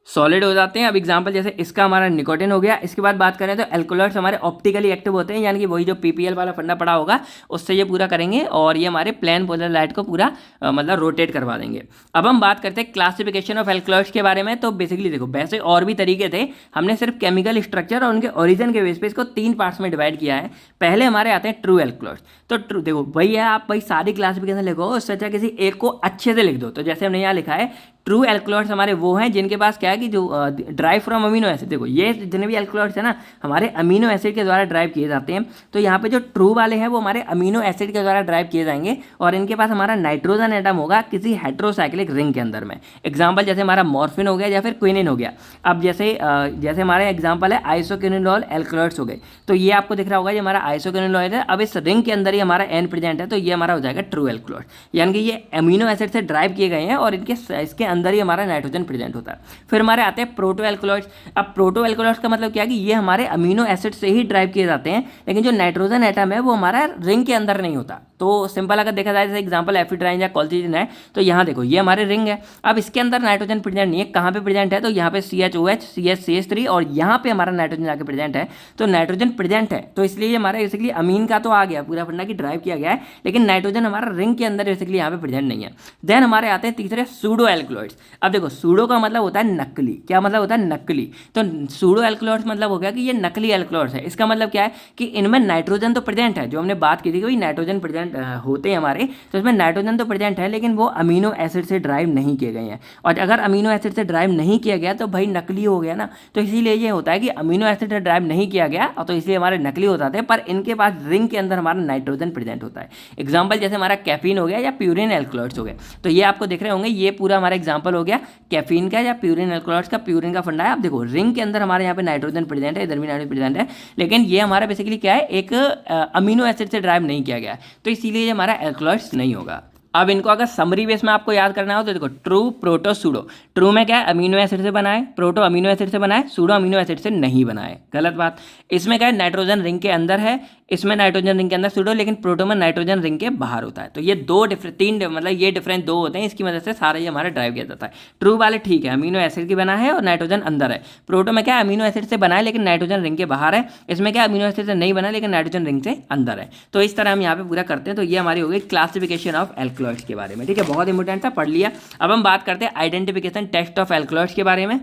सॉलिड हो जाते हैं। अब एग्जांपल जैसे इसका हमारा निकोटिन हो गया। इसके बाद बात करें तो एल्कलॉइड्स हमारे ऑप्टिकली एक्टिव होते हैं, यानी कि वही जो पीपीएल वाला फंडा पड़ा होगा उससे ये पूरा करेंगे और ये हमारे प्लेन पोलर लाइट को पूरा मतलब रोटेट करवा देंगे। अब हम बात करते हैं क्लासिफिकेशन ऑफ एल्कलॉइड्स के बारे में। तो बेसिकली देखो वैसे और भी तरीके थे, हमने सिर्फ केमिकल स्ट्रक्चर और उनके ओरिजिन के बेस पे इसको 3 पार्ट्स में डिवाइड किया है। पहले हमारे आते हैं ट्रू एल्कलॉइड्स। तो ट्रू देखो वही है, आप भाई सारी क्लासिफिकेशन लिखो, उससे अच्छा किसी एक को अच्छे से लिख दो। तो जैसे हमने यहाँ लिखा है ट्रू एल्कलॉइड्स हमारे वो हैं जिनके पास क्या है कि जो ड्राइव फ्रॉम अमीनो एसिड। देखो ये जितने भी एल्कलॉइड्स है ना हमारे अमीनो एसिड के द्वारा ड्राइव किए जाते हैं। तो यहाँ पे जो ट्रू वाले हैं वो हमारे अमीनो एसिड के द्वारा ड्राइव किए जाएंगे और इनके पास हमारा नाइट्रोजन एटम होगा किसी हेट्रोसाइक्लिक रिंग के अंदर में। एग्जाम्पल जैसे हमारा मॉर्फिन हो गया या फिर क्विनिन हो गया। अब जैसे हमारे एग्जाम्पल है आइसोक्विनोल एल्कलॉइड्स हो गए। तो ये आपको दिख रहा होगा ये हमारा आइसोक्विनोल है। अब इस रिंग के अंदर ही हमारा एन प्रेजेंट है, तो ये हमारा हो जाएगा ट्रू एल्कलॉइड, यानी कि ये अमीनो एसिड से ड्राइव किए गए हैं और इसके अंदर ही हमारा नाइट्रोजन प्रेजेंट होता है। फिर हमारे आते हैं प्रोटो एल्कलॉइड्स। अब प्रोटो एल्कलॉइड्स का मतलब क्या है कि ये हमारे अमीनो एसिड से ही ड्राइव किए जाते हैं, लेकिन जो नाइट्रोजन एटम है वो हमारा रिंग के अंदर नहीं होता। तो सिंपल अगर देखा जाए जैसे एग्जांपल एफिड्राइन या कॉल्चिजिन है, तो यहाँ देखो ये हमारे रिंग है। अब इसके अंदर नाइट्रोजन प्रेजेंट नहीं है, कहाँ पे प्रेजेंट है? तो यहाँ पे CHOH CH3 और यहाँ पे हमारा नाइट्रोजन जाके प्रेजेंट है। तो नाइट्रोजन प्रेजेंट है तो इसलिए हमारा बेसिकली अमीन का तो आ गया पूरा फंडा की ड्राइव किया गया है, लेकिन नाइट्रोजन हमारा रिंग के अंदर बेसिकली यहाँ पे प्रेजेंट नहीं है। देन हमारे आते हैं तीसरे सूडो एल्कलॉइड्स। अब देखो सूडो का मतलब होता है नकली। क्या मतलब होता है? नकली। तो सूडो एल्कलॉइड्स मतलब हो गया कि ये नकली एल्कलॉइड्स है। इसका मतलब क्या है कि इनमें नाइट्रोजन तो प्रेजेंट है, जो हमने बात की थी कि भाई नाइट्रोजन प्रेजेंट होते हैं हमारे, तो इसमें नाइट्रोजन तो प्रेजेंट है लेकिन वो अमीनो एसिड से ड्राइव नहीं किए गए हैं। और अगर अमीनो एसिड से ड्राइव नहीं किया गया तो भाई नकली हो गया ना। तो इसीलिए ये होता है कि अमीनो एसिड से ड्राइव नहीं किया गया और तो इसलिए हमारे नकली हो जाते हैं, पर इनके पास रिंग के अंदर हमारा नाइट्रोजन प्रेजेंट होता है। एग्जाम्पल जैसे हमारा कैफीन हो गया या प्यूरिन एल्कलॉइड्स हो गए। तो ये आपको दिख रहे होंगे, ये पूरा हमारा एग्जाम्पल हो गया कैफीन का या प्यूरिन एल्कलॉइड्स का। प्यूरिन का फंडा है। आप देखो रिंग के अंदर हमारे यहाँ पे नाइट्रोजन प्रेजेंट है, इधर भी नाइट्रोजन प्रेजेंट है, लेकिन ये हमारा बेसिकली क्या है, एक अमीनो एसिड से ड्राइव नहीं किया गया, तो इसीलिए ये हमारा एल्कलॉइड्स नहीं होगा। अब इनको अगर समरी बेस में आपको याद करना हो तो देखो, ट्रू, प्रोटो, सूडो। ट्रू में क्या है, अमीनो एसिड से बना है, प्रोटो अमीनो एसिड से बना है, सूडो अमीनो एसिड से नहीं बना है, गलत बात। इसमें क्या है, नाइट्रोजन रिंग के अंदर है, इसमें नाइट्रोजन रिंग के अंदर सूडो, लेकिन प्रोटो में नाइट्रोजन रिंग के बाहर होता है। तो ये मतलब ये डिफरेंस दो होते हैं, इसकी वजह से सारा ये हमारा ड्राइव किया जाता है। ट्रू वाले ठीक है, अमीनो एसिड की बना है और नाइट्रोजन अंदर है। प्रोटो में क्या है, अमीनो एसिड से बना है लेकिन नाइट्रोजन रिंग के बाहर है। इसमें क्या, अमीनो एसिड से नहीं बना लेकिन नाइट्रोजन रिंग से अंदर है। तो इस तरह हम यहाँ पे पूरा करते हैं। तो ये हमारी हो गई क्लासिफिकेशन ऑफ एल्कलॉइड्स के बारे में, ठीक है, बहुत इंपॉर्टेंट था, पढ़ लिया। अब हम बात करते हैं आइडेंटिफिकेशन टेस्ट ऑफ एल्कलॉइड्स के बारे में।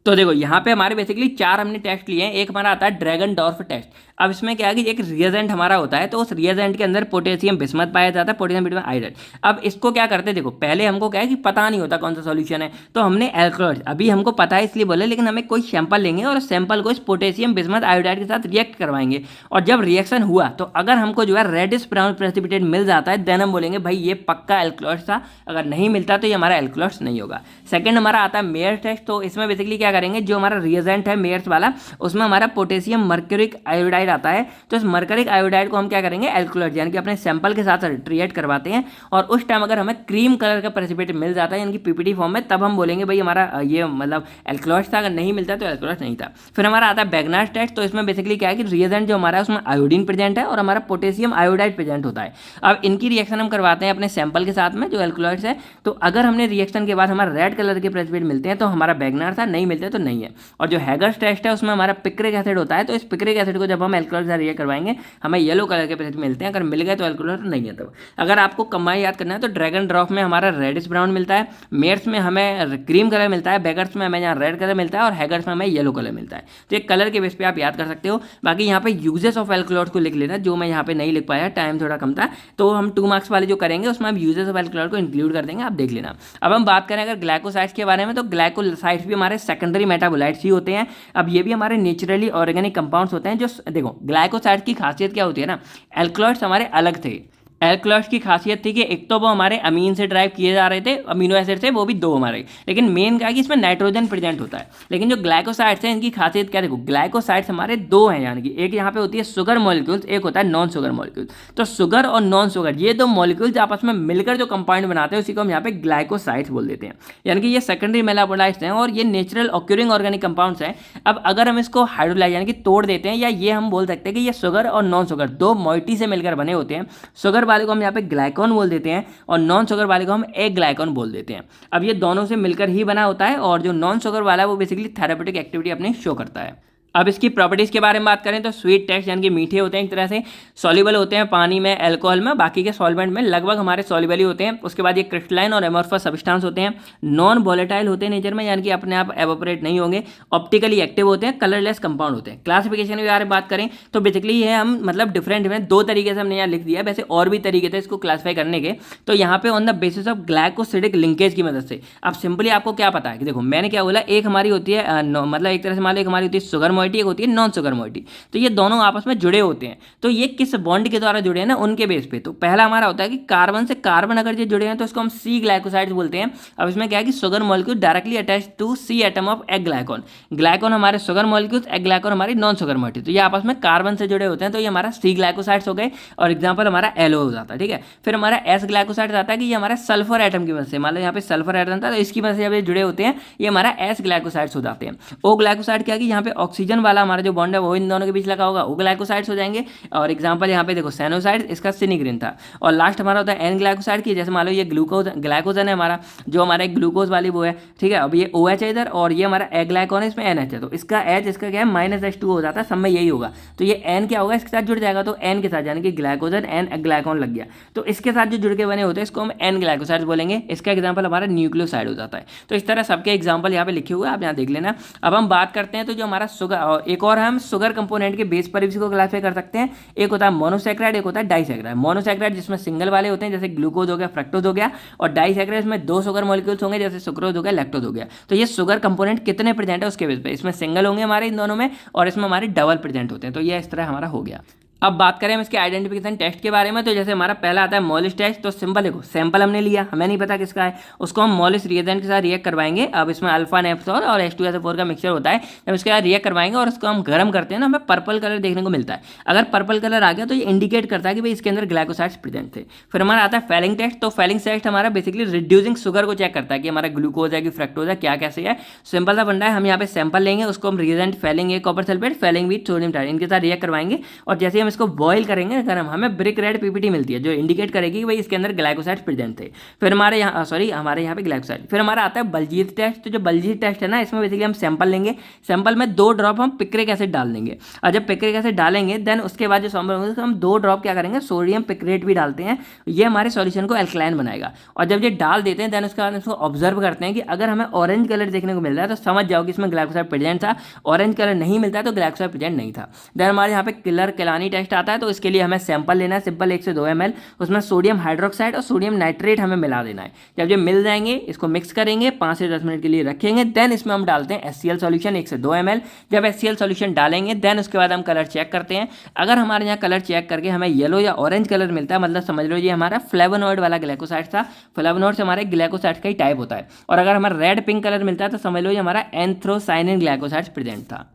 तो देखो यहाँ पे हमारे बेसिकली 4 हमने टेस्ट लिए हैं। एक हमारा आता है ड्रैगन डॉर्फ टेस्ट। अब इसमें क्या है कि एक रिएजेंट हमारा होता है, तो उस रिएजेंट के अंदर पोटेशियम बिस्मथ पाया जाता है, पोटेशियम बिस्मथ आयोडाइड। अब इसको क्या करते हैं, देखो पहले हमको क्या है कि पता नहीं होता कौन सा सॉल्यूशन है, तो हमने एल्कलॉइड्स अभी हमको पता है इसलिए बोले, लेकिन हमें कोई सैंपल लेंगे और सैंपल को इस पोटेशियम बिस्मथ आयोडाइड के साथ रिएक्ट करवाएंगे। और जब रिएक्शन हुआ तो अगर हमको जो है रेडिश ब्राउन प्रेसिपिटेट मिल जाता है, देन हम बोलेंगे भाई ये पक्का एल्कलॉइड्स था। अगर नहीं मिलता तो ये हमारा एल्कलॉइड्स नहीं होगा। सेकंड हमारा आता है मेयर टेस्ट। तो इसमें बेसिकली क्या करेंगे, जो हमारा रिएजेंट है मेयर्स वाला, उसमें हमारा पोटेशियम मर्क्यूरिक आयोडाइड आता है, तो इस मर्क्यूरिक आयोडाइड को हम क्या करेंगे, एल्कलॉइड यानी कि अपने सैंपल के साथ रिएक्ट करवाते हैं। और उस टाइम अगर हमें क्रीम कलर का प्रेसिपिटेट मिल जाता है यानी कि पीपीटी फॉर्म में, तब हम बोलेंगे भाई हमारा ये मतलब एल्कलॉइड्स था। अगर नहीं मिलता तो एल्कलॉइड्स नहीं था। फिर हमारा आता है बैगनार्स टेस्ट। तो इसमें बेसिकली क्या है कि रिएजेंट जो हमारा है उसमें आयोडीन प्रेजेंट है और हमारा पोटेशियम आयोडाइड प्रेजेंट होता है। अब इनकी रिएक्शन हम करवाते हैं अपने सैंपल के साथ में जो एल्कलॉइड्स है। तो अगर हमने रिएक्शन के बाद हमारा रेड कलर के प्रेसिपिटेट मिलते हैं तो हमारा बैगनार था, नहीं मिलते तो नहीं है। और जो हैगर्स टेस्ट है उसमें हमारा पिक्रिक एसिड होता है, तो इस पिक्रिक एसिड को जब हम एल्कलॉइड से रिएक्ट करवाएंगे हमें येलो कलर के प्रेसिपिटेट मिलते हैं। अगर मिल गए तो एल्कलॉइड, नहीं है तो। अगर आपको कंबाइन याद करना है तो ड्रैगन ड्रॉप में हमारा रेडिश ब्राउन मिलता है, मेयर्स में हमें क्रीम कलर मिलता है, बैगर्स में हमें यहाँ रेड कलर मिलता है और हैगर्स में हमें येलो कलर मिलता है। तो एक कलर के बेस पे आप याद कर सकते हो। बाकी यहाँ पे यूजेस ऑफ एल्कलॉइड को लिख लेना, जो मैं यहाँ पे नहीं लिख पाया, टाइम थोड़ा कम था। तो हम 2 मार्क्स वाले जो करेंगे उसमें हम यूजेस ऑफ एल्कलॉइड को इंक्लूड कर देंगे, आप देख लेना। अब हम बात करें अगर ग्लाइकोसाइड्स के बारे में, तो ग्लाइकोसाइड्स भी हमारे सेकेंडरी मेटाबोलाइट्स ही होते हैं। अब ये भी हमारे नेचुरली ऑर्गेनिक कंपाउंड्स होते हैं। जो देखो ग्लाइकोसाइड्स की खासियत क्या होती है ना, एल्कलॉइड्स हमारे अलग थे। एल्कलॉइड्स की खासियत थी कि एक तो वो हमारे अमीन से ड्राइव किए जा रहे थे, अमीनो एसिड से, वो भी 2 हमारे, लेकिन मेन क्या है कि इसमें नाइट्रोजन प्रेजेंट होता है। लेकिन जो ग्लाइकोसाइड्स हैं इनकी खासियत क्या, देखो ग्लाइकोसाइड्स हमारे 2 हैं, यानी कि एक यहाँ पे होती है शुगर मॉलिक्यूल्स, एक होता है नॉन शुगर मॉलिक्यूल। तो शुगर और नॉन शुगर ये 2 मॉलिक्यूल्स आपस में मिलकर जो कंपाउंड बनाते हैं उसी को हम यहाँ पे ग्लाइकोसाइड्स बोल देते हैं। यानी कि ये सेकेंडरी मेटाबोलाइट्स हैं और ये नेचुरल ऑक्यूरिंग ऑर्गेनिक कंपाउंड्स हैं। अब अगर हम इसको हाइड्रोलाइज यानी कि तोड़ देते हैं, या ये हम बोल सकते हैं कि ये शुगर और नॉन शुगर 2 मॉइटी से मिलकर बने होते हैं। शुगर वाले को हम यहाँ पे ग्लाइकॉन बोल देते हैं और नॉन शुगर वाले को हम एक ग्लाइकॉन बोल देते हैं। अब ये दोनों से मिलकर ही बना होता है और जो नॉन शुगर वाला है वो बेसिकली थेरापेटिक एक्टिविटी अपनी शो करता है। अब इसकी प्रॉपर्टीज़ के बारे में बात करें तो स्वीट टेस्ट यानी कि मीठे होते हैं, एक तरह से सॉल्युबल होते हैं पानी में, अल्कोहल में, बाकी के सॉल्वेंट में लगभग हमारे सॉल्युबल ही होते हैं। उसके बाद ये क्रिस्टलाइन और एमोर्फस सब्सटेंस होते हैं, नॉन वोलेटाइल होते हैं नेचर में, यानी कि अपने आप एवोपरेट नहीं होंगे, ऑप्टिकली एक्टिव होते हैं, कलरलेस कंपाउंड होते हैं। क्लासिफिकेशन के बारे में बात करें तो बेसिकली ये हम मतलब डिफरेंट 2 तरीके से हमने यहाँ लिख दिया है, वैसे और भी तरीके थे इसको क्लासीफाई करने के। तो यहाँ पे on the basis of glycosidic linkage की मदद से, अब सिंपली आपको क्या पता है कि देखो मैंने क्या बोला, एक हमारी होती है मतलब एक तरह से मान लो एक हमारी होती है शुगर मॉइटी, एक होती है नॉन शुगर मॉइटी। तो ये दोनों आपस में जुड़े होते हैं। तो ये किस बॉन्ड के द्वारा जुड़े हैं ना, उनके बेस पे। तो पहला हमारा होता है कि कार्बन से कार्बन अगर ये जुड़े हैं तो इसको हम सी ग्लाइकोसाइड्स बोलते हैं। अब इसमें क्या है कि sugar molecule directly attach to C atom of aglycone. Glycone हमारे शुगर मॉलिक्यूल्स, एग ग्लाइकॉन हमारी नॉन शुगर मॉइटी। तो ये आपस में कार्बन से जुड़े होते हैं, तो ये हमारा सी ग्लाइकोसाइड्स हो गए और एग्जाम्पल हमारा एलो हो जाता है, ठीक है। फिर हमारा एस ग्लाइकोसाइड्स आता है कि ये हमारा सल्फर एटम की वजह से, मान लो यहाँ पे सल्फर एटम था तो इसकी वजह से जब ये जुड़े होते हैं ये हमारा एस ग्लाइकोसाइड्स हो जाते हैं। ओ ग्लाइकोसाइड क्या है कि यहाँ पे ऑक्सीजन वाला हमारा जो बॉन्ड है वो इन दोनों के बीच लगा होगा, वो ग्लाइकोसाइड्स हो जाएंगे। और एग्जांपल यहाँ पे देखो सैनोसाइड, इसका सिनिग्रीन था। और लास्ट हमारा होता है एन ग्लाइकोसाइड की, जैसे मान लो ये ग्लाइकोजन है हमारा, जो हमारा एक ग्लूकोज वाली वो है, ठीक है। अब ये ओ एच है इधर और ये हमारा ए ग्लाइकॉन है, इसमें एन एच है, तो इसका एच इसका क्या है -H2 हो जाता है, सब में यही होगा। तो ये एन क्या होगा, इसके साथ जुड़ जाएगा, तो एन के साथ यानी कि ग्लाइकोजन एन ग्लाइकॉन लग गया, तो इसके साथ जो जुड़ के बने होते हैं इसको हम एन ग्लाइकोसाइड बोलेंगे। इसका एग्जाम्पल हमारा न्यूक्लियोसाइड हो जाता है। तो इस तरह सबके एग्जाम्पल यहाँ पे लिखे हुए हैं, आप यहाँ देख लेना। अब हम बात करते हैं तो जो हमारा शुगर, एक और हम शुगर कंपोनेंट के बेस पर इसको क्लासिफाई कर सकते हैं। एक होता है मोनोसैकेराइड, एक होता है डाइसैकेराइड। मोनोसैकेराइड जिसमें सिंगल वाले होते हैं जैसे ग्लूकोज हो गया, फ्रक्टोज हो गया, और डाइसैकेराइड में 2 शुगर मॉलिक्यूल्स होंगे जैसे सुक्रोज हो गया, लैक्टोज हो गया। तो ये शुगर कंपोनेंट कितने प्रेजेंट है उसके बेस पे, इसमें सिंगल होंगे हमारे इन दोनों में और इसमें हमारे डबल प्रेजेंट होते हैं। तो ये इस तरह हमारा हो गया। अब बात करें हम इसके आइडेंटिफिकेशन टेस्ट के बारे में, तो जैसे हमारा पहला आता है मॉलिस टेस्ट। तो सिंपल देखो, सैंपल हमने लिया, हमें नहीं पता किसका है, उसको हम मॉलिस रिएजेंट के साथ रिएक्ट करवाएंगे। अब इसमें अल्फा नेफ्थॉल और H2SO4 का मिक्सचर होता है, जब इसके साथ रिएक्ट करवाएंगे और उसको हम गर्म करते हैं ना, हमें पर्पल कलर देखने को मिलता है। अगर पर्पल कलर आ गया तो ये इंडिकेट करता है कि भाई इसके अंदर ग्लाइकोसाइड्स प्रेजेंट थे। फिर हमारा आता है फेलिंग टेस्ट। तो फेलिंग टेस्ट हमारा बेसिकली रिड्यूसिंग शुगर को चेक करता है कि हमारा ग्लूकोज है कि फ्रक्टोज है, क्या कैसे है। सिंपल सा फंडा है, हम यहाँ पे सैंपल लेंगे, उसको हम reagent Fehling copper sulphate, Fehling with sodium टाइट, इनके साथ रिएक्ट करवाएंगे और जैसे ही हम इसको बॉयल करेंगे गर्म, हमें ब्रिक रेड पीपीटी मिलती है जो इंडिकेट करेगी कि भाई इसके अंदर ग्लाइकोसाइड्स प्रेजेंट थे। फिर हमारे यहाँ हमारे यहाँ पे ग्लाइकोसाइड। फिर हमारा आता है बल्जीत टेस्ट। तो जो बल्जीत टेस्ट है ना, इसमें बेसिकली हम सैंपल लेंगे, सैंपल में 2 ड्रॉप हम पिक्रिक एसिड डाल देंगे और जब पिक्रिक एसिड डालेंगे देन उसके बाद जो सैंपल होंगे हम 2 ड्रॉप क्या करेंगे, सोडियम पिक्रेट भी डालते हैं। ये हमारे सॉल्यूशन को एल्कलाइन बनाएगा और जब ये डाल देते हैं देन उसके बाद इसको ऑब्जर्व करते हैं कि अगर हमें ऑरेंज कलर देखने को मिल रहा है तो समझ जाओ कि इसमें ग्लाइकोसाइड प्रेजेंट था, ऑरेंज कलर नहीं मिलता है तो ग्लाइकोसाइड प्रेजेंट नहीं था। देन हमारे यहाँ पे किलर केलानी टेस्ट आता है। तो इसके लिए हमें सैंपल लेना है, सिंपल 1 से 2 ml, उसमें सोडियम हाइड्रोक्साइड और सोडियम नाइट्रेट हमें मिला देना है। जब ये मिल जाएंगे इसको मिक्स करेंगे, 5 से 10 मिनट के लिए रखेंगे, देन इसमें हम डालते हैं HCl सॉल्यूशन 1 से 2 ml। जब HCl सॉल्यूशन डालेंगे देन उसके बाद हम कलर चेक करते हैं। अगर हमारे यहाँ कलर चेक करके हमें येलो या ऑरेंज कलर मिलता है, मतलब समझ लो ये हमारा फ्लेवोनॉइड वाला ग्लाइकोसाइड था, फ्लेवोनॉइड से हमारे ग्लाइकोसाइड का ही टाइप होता है। और अगर हमारा रेड पिंक कलर मिलता है तो समझ लो ये हमारा एंथ्रोसाइनिन ग्लाइकोसाइड प्रेजेंट था।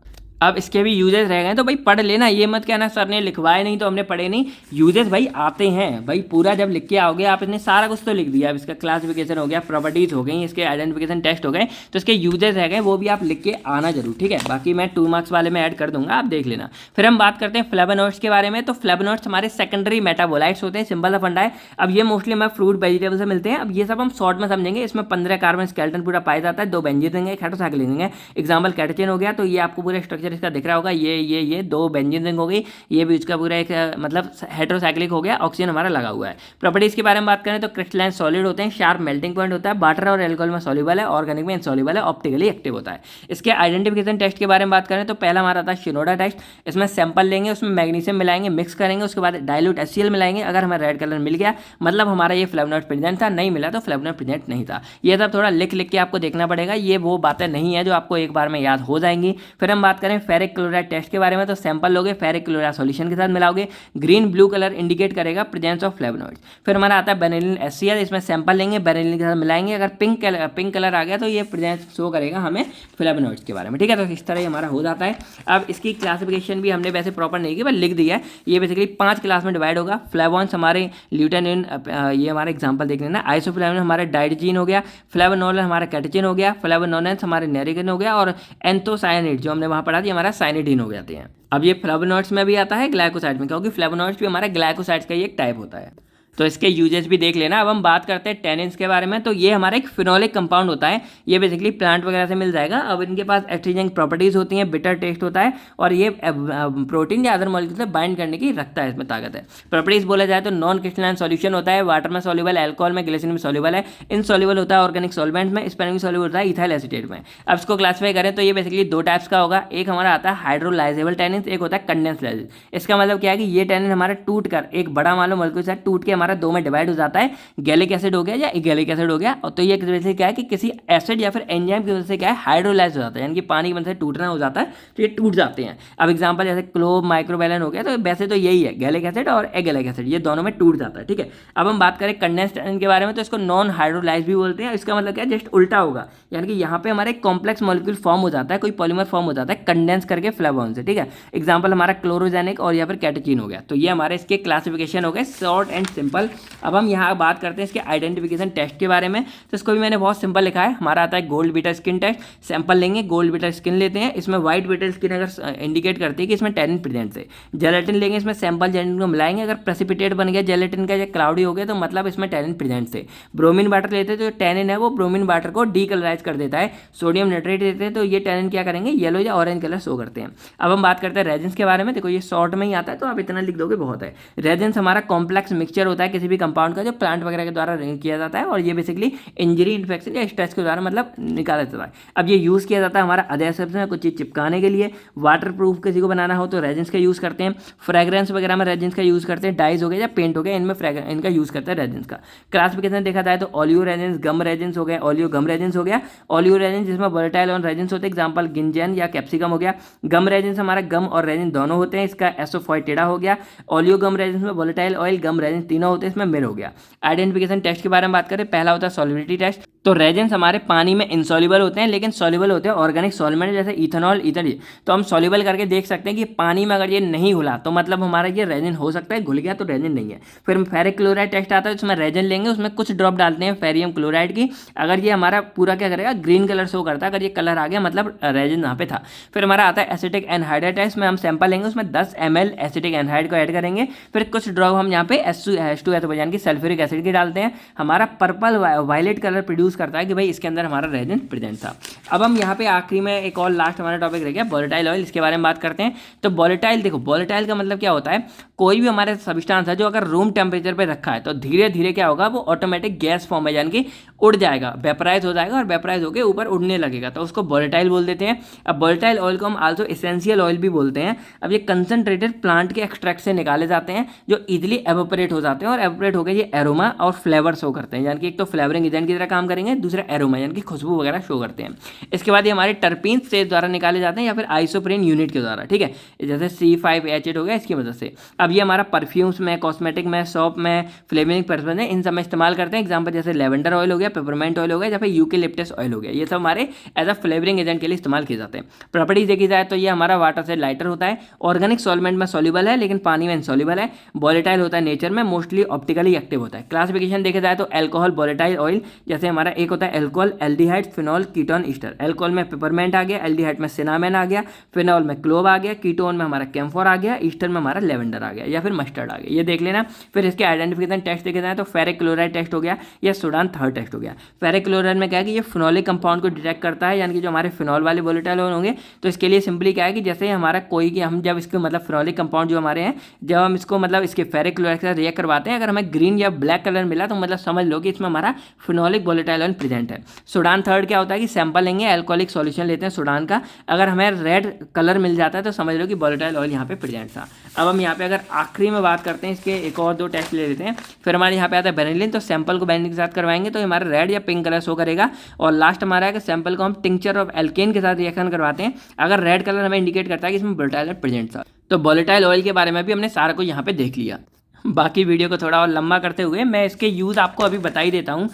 अब इसके भी यूजेस रह गए तो भाई पढ़ लेना, ये मत कहना सर ने लिखवाए नहीं तो हमने पढ़े नहीं। यूजेस भाई आते हैं भाई, पूरा जब लिख के आओगे आपने सारा कुछ तो लिख दिया। अब इसका क्लासिफिकेशन हो गया, प्रॉपर्टीज हो गई, इसके आइडेंटिफिकेशन टेस्ट हो गए, तो इसके यूजेस रह गए वो भी आप लिख के आना जरूर, ठीक है। बाकी मैं 2 मार्क्स वाले में ऐड कर दूंगा, आप देख लेना। फिर हम बात करते हैं फ्लेवोनॉइड्स के बारे में। तो फ्लेवोनॉइड्स हमारे सेकेंडरी मेटाबोलाइट्स होते हैं, सिंपल सा फंडा है। अब ये मोस्टली हमें फ्रूट वेजिटेबल से मिलते हैं। अब ये सब हम शॉर्ट में समझेंगे। इसमें 15 कार्बन स्केलेटन पूरा पाया जाता है, 2 बेंजीन देंगे, एक हेटेरोसाइक्लिक देंगे। एग्जाम्पल कैटेचिन हो गया, तो ये आपको पूरा स्ट्रक्चर इसका दिख रहा होगा, ये 2 बेंजीन रिंग हो गई, ये भी उसका पूरा एक मतलब हेटेरोसाइक्लिक हो गया, ऑक्सीजन हमारा लगा हुआ है। प्रॉपर्टीज के बारे में बात करें तो क्रिस्टलाइन सॉलिड होते हैं, शार्प मेल्टिंग पॉइंट होता है, वाटर और एल्कोहल में सॉल्युबल है, ऑर्गेनिक में इनसॉल्युबल है, ऑप्टिकली एक्टिव होता है। इसके आइडेंटिफिकेशन टेस्ट के बारे में बात करें तो पहला हमारा आता है शिनोडा टेस्ट। इसमें सैंपल लेंगे, उसमें मैग्नीशियम मिलाएंगे, मिक्स करेंगे, उसके बाद डाइल्यूट HCl मिलाएंगे। अगर हमें रेड कलर मिल गया मतलब हमारा ये फ्लेवोनॉइड प्रेजेंट था, नहीं मिला तो फ्लेवोनॉइड प्रेजेंट नहीं था। ये सब थोड़ा लिख के आपको देखना पड़ेगा, ये वो बातें नहीं है जो आपको एक बार में याद हो जाएंगी। फिर हम बात करें फेरिक क्लोराइड टेस्ट के बारे में। तो सैंपल लोगे, फेरिक क्लोराइड सॉल्यूशन के साथ मिलाओगे, ग्रीन ब्लू कलर इंडिकेट करेगा प्रेजेंस ऑफ फ्लेवोनॉइड्स। फिर हमारा आता है बेनिलीन HCl, इसमें सैंपल लेंगे, बेनिलीन के साथ मिलाएंगे, अगर पिंक कलर आ गया तो ये प्रेजेंस शो करेगा हमें फ्लेवोनॉइड्स के बारे में, ठीक है। तो इस तरह ये हमारा हो जाता है। अब इसकी क्लासिफिकेशन भी हमने वैसे प्रॉपर नहीं की, बस लिख दिया है। ये बेसिकली 5 क्लास में डिवाइड होगा। फ्लेवोन्स हमारे ल्यूटेनिन, ये हमारे एग्जाम्पल देख लेना, आइसोफ्लेविन हमारे डाइजीन हो गया, फ्लेवोनोल हमारा कैटेचिन हो गया, फ्लेवोनोलेंस हमारे नेरिगिन हो गया और एंथोसायनिड जो हमने वहाँ पढ़ा थी हमारा साइनिडीन हो जाते हैं। अब ये फ्लेवोनॉइड्स में भी आता है, ग्लाइकोसाइड में, क्योंकि फ्लेवोनॉइड्स भी हमारे ग्लाइकोसाइड्स का ही एक टाइप होता है। तो इसके यूजेस भी देख लेना। अब हम बात करते हैं टेनिन्स के बारे में। तो ये हमारा एक फिनोलिक कंपाउंड होता है, ये बेसिकली प्लांट वगैरह से मिल जाएगा। अब इनके पास एस्ट्रीजेंट प्रॉपर्टीज होती हैं, बिटर टेस्ट होता है और ये प्रोटीन या अदर मॉलिक्यूल से बाइंड करने की रखता है, इसमें ताकत है। प्रॉपर्टीज बोला जाए तो नॉन क्रिस्टलाइन सॉल्यूशन होता है, वाटर में सॉल्युबल, अल्कोहल में, ग्लिसरीन में सॉल्युबल है, इनसॉल्युबल होता है ऑर्गेनिक सॉल्वेंट में, स्पेनिक में सॉल्युबल होता है इथाइल एसीटेट में। अब इसको क्लासीफाई करें तो ये बेसिकली 2 टाइप्स का होगा। एक हमारा आता है हाइड्रोलाइजेबल टेनिन्स, एक होता है कंडेंस लाइजेज। इसका मतलब क्या है कि ये टेनिन हमारा टूट कर एक बड़ा मान लो मॉलिक्यूल से टूट के हमारा 2 में डिवाइड हो जाता है, गैलिक एसिड हो गया या इगैलिक एसिड हो गया। और तो ये वजह से क्या है कि किसी एसिड या फिर एंजाइम की वजह से क्या है हाइड्रोलाइज हो जाता है, यानी कि पानी की वजह से टूटना हो जाता है, तो ये टूट जाते हैं। अब एग्जांपल जैसे क्लोव, माइक्रोबैलन हो गया, तो वैसे तो यही है, गैलिक एसिड और एगैलिक एसिड, ये दोनों में टूट जाता है, ठीक है। अब हम बात करें कंडेंस्ड टेनिन के बारे में, तो इसको नॉन हाइड्रोलाइज भी बोलते हैं। इसका मतलब क्या है, जस्ट उल्टा होगा, यानी कि यहाँ पे हमारा एक कॉम्प्लेक्स मॉलिक्यूल फॉर्म हो जाता है, कोई पॉलीमर फॉर्म हो जाता है कंडेंस करके फ्लेवोन से, ठीक है। एग्जाम्पल हमारा क्लोरोजेनिक और या फिर कैटेचिन हो गया। तो ये हमारे इसके क्लासिफिकेशन हो गए, शॉर्ट एंड सिंपल। अब हम यहाँ बात करते हैं इसके आइडेंटिफिकेशन टेस्ट के बारे में। तो इसको भी मैंने बहुत सिंपल लिखा है। हमारा आता है gold beater skin test. Sample लेंगे, गोल्ड बीटा स्किन लेते हैं, इसमें व्हाइट बीटा स्किन अगर इंडिकेट करती है कि इसमें टेनिन प्रेजेंट है। जेलेटिन लेंगे, इसमें सैंपल जेलेटिन को मिलाएंगे, अगर प्रेसिपिटेट बन गया जेलेटिन का या क्लाउडी हो गया तो मतलब इसमें टेनिन प्रेजेंट है। ब्रोमीन वाटर लेते हैं तो टेनिन है वो ब्रोमीन वाटर को डीकलराइज कर देता है। सोडियम नाइट्रेट लेते हैं तो ये टेनिन क्या करेंगे, येलो या ऑरेंज कलर शो करते हैं। अब हम बात करते हैं रेजेंस के बारे में। देखो ये शॉर्ट में ही आता है तो आप इतना लिख दोगे बहुत है। रेजेंस हमारा कॉम्प्लेक्स मिक्सचर होता है किसी भी कंपाउंड का जो प्लांट वगैरह के द्वारा किया जाता है, और ये बेसिकली इंजरी, इन्फेक्शन या स्ट्रेस के द्वारा मतलब निकाला जाता है। अब ये यूज़ किया जाता है हमारा अडेसिव्स में कुछ चीज़ चिपकाने के लिए, वाटर प्रूफ किसी को बनाना हो तो रेजिन्स का यूज़ करते हैं, फ्रेग्रेंस वगैरह में रेजिन्स का यूज़ करते हैं, डाइज हो गया या पेंट हो गया इनमें इनका यूज़ करते हैं रेजिन्स का। क्लासिफिकेशन देखा जाए तो ओलियो रेजिन्स, गम रेजिन्स हो गए, ओलियो गम रेजिन्स हो गया, ओलियो रेजिन्स जिसमें वोलेटाइल ऑन रेजिन्स होते हैं, एग्जाम्पल गिंजन या कैप्सिकम हो गया। गम रेजिन्स हमारा गम और रेजिन दोनों होते हैं, इसका एसोफॉइटेडा हो गया। ओलियो गम रेजिन्स में वोलेटाइल ऑयल गम रेजिन तीनों होते हैं, इसमें मिर हो गया। आइडेंटिफिकेशन टेस्ट के बारे में बात करें, पहला होता है सॉल्युबिलिटी टेस्ट। तो रेजिन्स हमारे पानी में इनसॉल्युबल होते हैं, लेकिन सॉल्युबल होते हैं ऑर्गेनिक सॉल्वेंट जैसे इथेनॉल, ईथर। तो हम सॉल्युबल करके देख सकते हैं कि पानी में अगर ये नहीं घुला तो मतलब हमारा ये रेजिन हो सकता है, घुल गया तो रेजिन नहीं है। फिर फेरिक क्लोराइड टेस्ट आता है, उसमें रेजिन लेंगे, उसमें कुछ ड्रॉप डालते हैं फेरियम क्लोराइड की। अगर ये हमारा पूरा क्या करेगा, ग्रीन कलर शो करता है, अगर ये कलर आ गया मतलब रेजिन यहाँ पे था। फिर हमारा आता है एसिटिक एनहाइड्राइड टेस्ट में हम सैंपल लेंगे, उसमें 10 ml एसिटिक एनहाइड को ऐड करेंगे। फिर कुछ ड्रॉप हम यहाँ पे H2SO यानी कि सल्फ्यूरिक एसिड की डालते हैं, हमारा पर्पल वायलेट कलर प्रोड्यूस करता है कि भाई इसके अंदर हमारा रेजिन प्रेजेंट था। अब हम यहाँ पे आखिरी में एक और लास्ट हमारा टॉपिक रह गया वोलेटाइल ऑयल, इसके बारे में बात करते हैं। तो वोलेटाइल, देखो वोलेटाइल का मतलब क्या होता है, कोई भी हमारे सब्सटेंस है जो अगर रूम टेम्परेचर पे रखा है तो धीरे धीरे क्या होगा, वो ऑटोमेटिक गैस फॉर्म में यानी कि उड़ जाएगा, वेपराइज हो जाएगा, और वेपराइज होकर ऊपर उड़ने लगेगा, तो उसको वोलेटाइल बोल देते हैं। अब वोलेटाइल ऑयल को हम आल्सो एसेंशियल ऑयल भी बोलते हैं। अब ये कंसंट्रेटेड प्लांट के एक्सट्रैक्ट से निकाले जाते हैं जो इजीली एवोपरेट हो जाते हैं, और एवोपरेट होकर ये एरोमा और फ्लेवर शो करते हैं, यानी कि एक तो फ्लेवरिंग एजेंट की तरह काम करेंगे, दूसरा एरोमा यानी कि खुशबू वगैरह शो करते हैं। इसके बाद ये हमारे टर्पीन स्टेज द्वारा निकाले जाते हैं या फिर आइसोप्रीन यूनिट के द्वारा, ठीक है, जैसे C5H8 हो गया, इसकी मदद से। अब ये हमारा परफ्यूम्स में, कॉस्मेटिक में, सोप में, फ्लेवरिंग पर्पज में, इन सब में इस्तेमाल करते हैं। एग्जाम्पल जैसे लेवेंडर ऑयल हो गया, पेपरमेंट ऑयल हो गया, या फिर यूकेलिप्टस ऑयल हो गया, ये सब हमारे एज अ फ्लेवरिंग एजेंट के लिए इस्तेमाल किए जाते हैं। प्रॉपर्टीज देखी जाए तो ये हमारा वाटर से लाइटर होता है, ऑर्गेनिक सॉल्वेंट में सॉल्युबल है लेकिन पानी में इनसॉल्युबल है, वोलेटाइल होता है नेचर में, मोस्टली ऑप्टिकली एक्टिव होता है। क्लासिफिकेशन देखे जाए तो एल्कोहल वोलेटाइल ऑयल, जैसे हमारा एक होता है alcohol, aldehyde, phenol, ketone, Easter. Alcohol में पेपरमेंट आ गया, एल्डिहाइड में सिनामेन आ गया, फिनॉल में क्लोव आ गया, कीटोन में हमारा कैम्फोर आ गया, ईस्टर में हमारा लेवेंडर आ गया या फिर मस्टर्ड आ गया, ये देख लेना। फिर इसके आइडेंटिफिकेशन टेस्ट देखे जाए तो फेरिक क्लोराइड टेस्ट हो गया या सूडान थर्ड टेस्ट हो गया। फेरिक क्लोराइड में क्या है कि ये फिनॉलिक कंपाउंड को डिटेक्ट करता है, यानी कि जो हमारे फिनॉल वाले वोलेटाइल होंगे, तो इसके लिए सिंपली क्या है कि जैसे हमारा कोई कि हम जब इसको मतलब फिनॉलिक कंपाउंड जो हमारे हैं, जब हम इसको मतलब इसके फेरिक क्लोराइड के साथ रिएक्ट करवाते हैं, अगर हमें ग्रीन या ब्लैक कलर मिला तो मतलब समझ लो कि इसमें हमारा फिनॉलिक वोलेटाइल ऑयल प्रेजेंट है। सूडान थर्ड क्या होता है कि सैंपल लेंगे, अल्कोहलिक सॉल्यूशन लेते हैं सूडान का, अगर हमें रेड कलर मिल जाता है तो समझ लो कि वोलेटाइल ऑयल यहाँ पे प्रेजेंट था। अब हम यहाँ पे अगर आखिरी में बात करते हैं, इसके एक और दो टेस्ट ले लेते हैं। फिर हमारे यहाँ पे आता है बेनिलिन, तो सैंपल को बेनिलिन के साथ करवाएंगे तो हमारा रेड या पिंक कलर शो करेगा। और लास्ट हमारा है कि सैंपल को हम टिंक्चर ऑफ एल्केन के साथ रिएक्शन करवाते हैं, अगर रेड कलर हमें इंडिकेट करता है कि इसमें वोलेटाइल प्रेजेंट था। तो वोलेटाइल ऑयल के बारे में भी हमने सारा कुछ यहाँ पे देख लिया। बाकी वीडियो को थोड़ा और लंबा करते हुए मैं इसके यूज़ आपको अभी बता ही देता हूँ।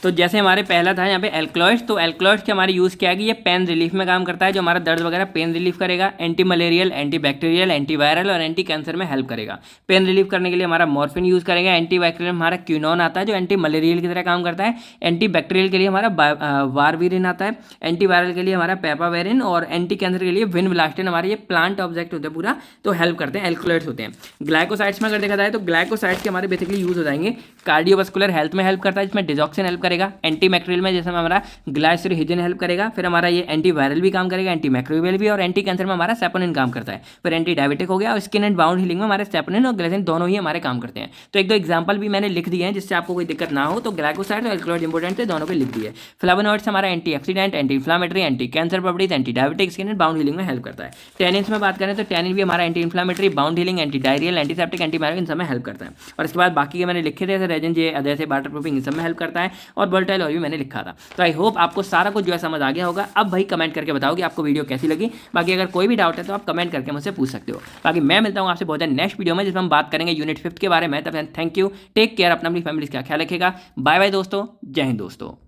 तो जैसे हमारे पहला था यहाँ पे एल्कलॉइड्स, तो एल्कलॉइड्स के हमारे यूज़ क्या है कि ये पेन रिलीफ में काम करता है, जो हमारा दर्द वगैरह पेन रिलीफ करेगा, anti malarial, anti bacterial, anti viral और एंटी कैंसर में हेल्प करेगा। पेन रिलीफ करने के लिए हमारा मॉर्फिन यूज़ करेगा, एंटी बैक्टीरियल हमारा क्यूनोन आता है जो एंटी मलेरियल की तरह काम करता है, एंटी बैक्टीरियल के लिए हमारा वारविरिन आता है, एंटी वायरल के लिए हमारा पेपावेरिन, और एंटी कैंसर के लिए विनब्लास्टिन, हमारे ये प्लांट ऑब्जेक्ट होते हैं पूरा, तो हेल्प करते हैं, एल्कलॉइड्स होते हैं। ग्लाइकोसाइड्स में अगर देखा जाए तो ग्लाइकोसाइड्स के हमारे बेसिकली यूज़ हो जाएंगे, कार्डियोवास्कुलर हेल्थ में हेल्प करता है, जिसमें डिजॉक्सिन हेल्प करेगा, एंटी मैक्रोबियल में जैसे हमारा ग्लाइसोरिहिजन हेल्प करेगा, फिर हमारा ये एंटी वायरल भी काम करेगा, एंटी मैक्रोबियल भी, और एंटी कैंसर में हमारा सेपोनिन काम करता है। फिर एंटी डायबिटिक हो गया, और स्किन एंड बाउंड हीलिंग में हमारे सेपोनिन और ग्लाइसिन दोनों ही हमारे काम करते हैं। तो एक दो एग्जांपल भी मैंने लिख दिए हैं जिससे आपको कोई दिक्कत ना हो, तो ग्लाइकोसाइड और एल्कलॉइड इंपॉर्टेंट थे, दोनों पे लिख दिए। फ्लावोनॉइड्स हमारा anti oxidant, anti inflammatory, anti cancer properties, anti diabetic, skin and bound healing में हेल्प करता है। टैनिन्स में बात करें तो टैनिन भी हमारा anti inflammatory, wound healing, anti diarrhoeal, antiseptic, antibiotic इन सब में हेल्प करता है। और इसके बाद बाकी के मैंने लिखे थे, रेजिन जे अदर वाटर प्रूफिंग इन सब में हेल्प करता है, और वोलेटाइल ऑयल भी मैंने लिखा था। तो आई होप आपको सारा कुछ जो है समझ आ गया होगा। अब भाई कमेंट करके बताओ कि आपको वीडियो कैसी लगी। बाकी अगर कोई भी डाउट है तो आप कमेंट करके मुझसे पूछ सकते हो। बाकी मैं मिलता हूँ आपसे बहुत नेक्स्ट वीडियो में, जिसमें हम बात करेंगे यूनिट 5 के बारे में। तब थैंक यू, टेक केयर, अपना अपनी फैमिली का ख्याल रखेगा। बाय बाय दोस्तों, जय हिंद दोस्तों।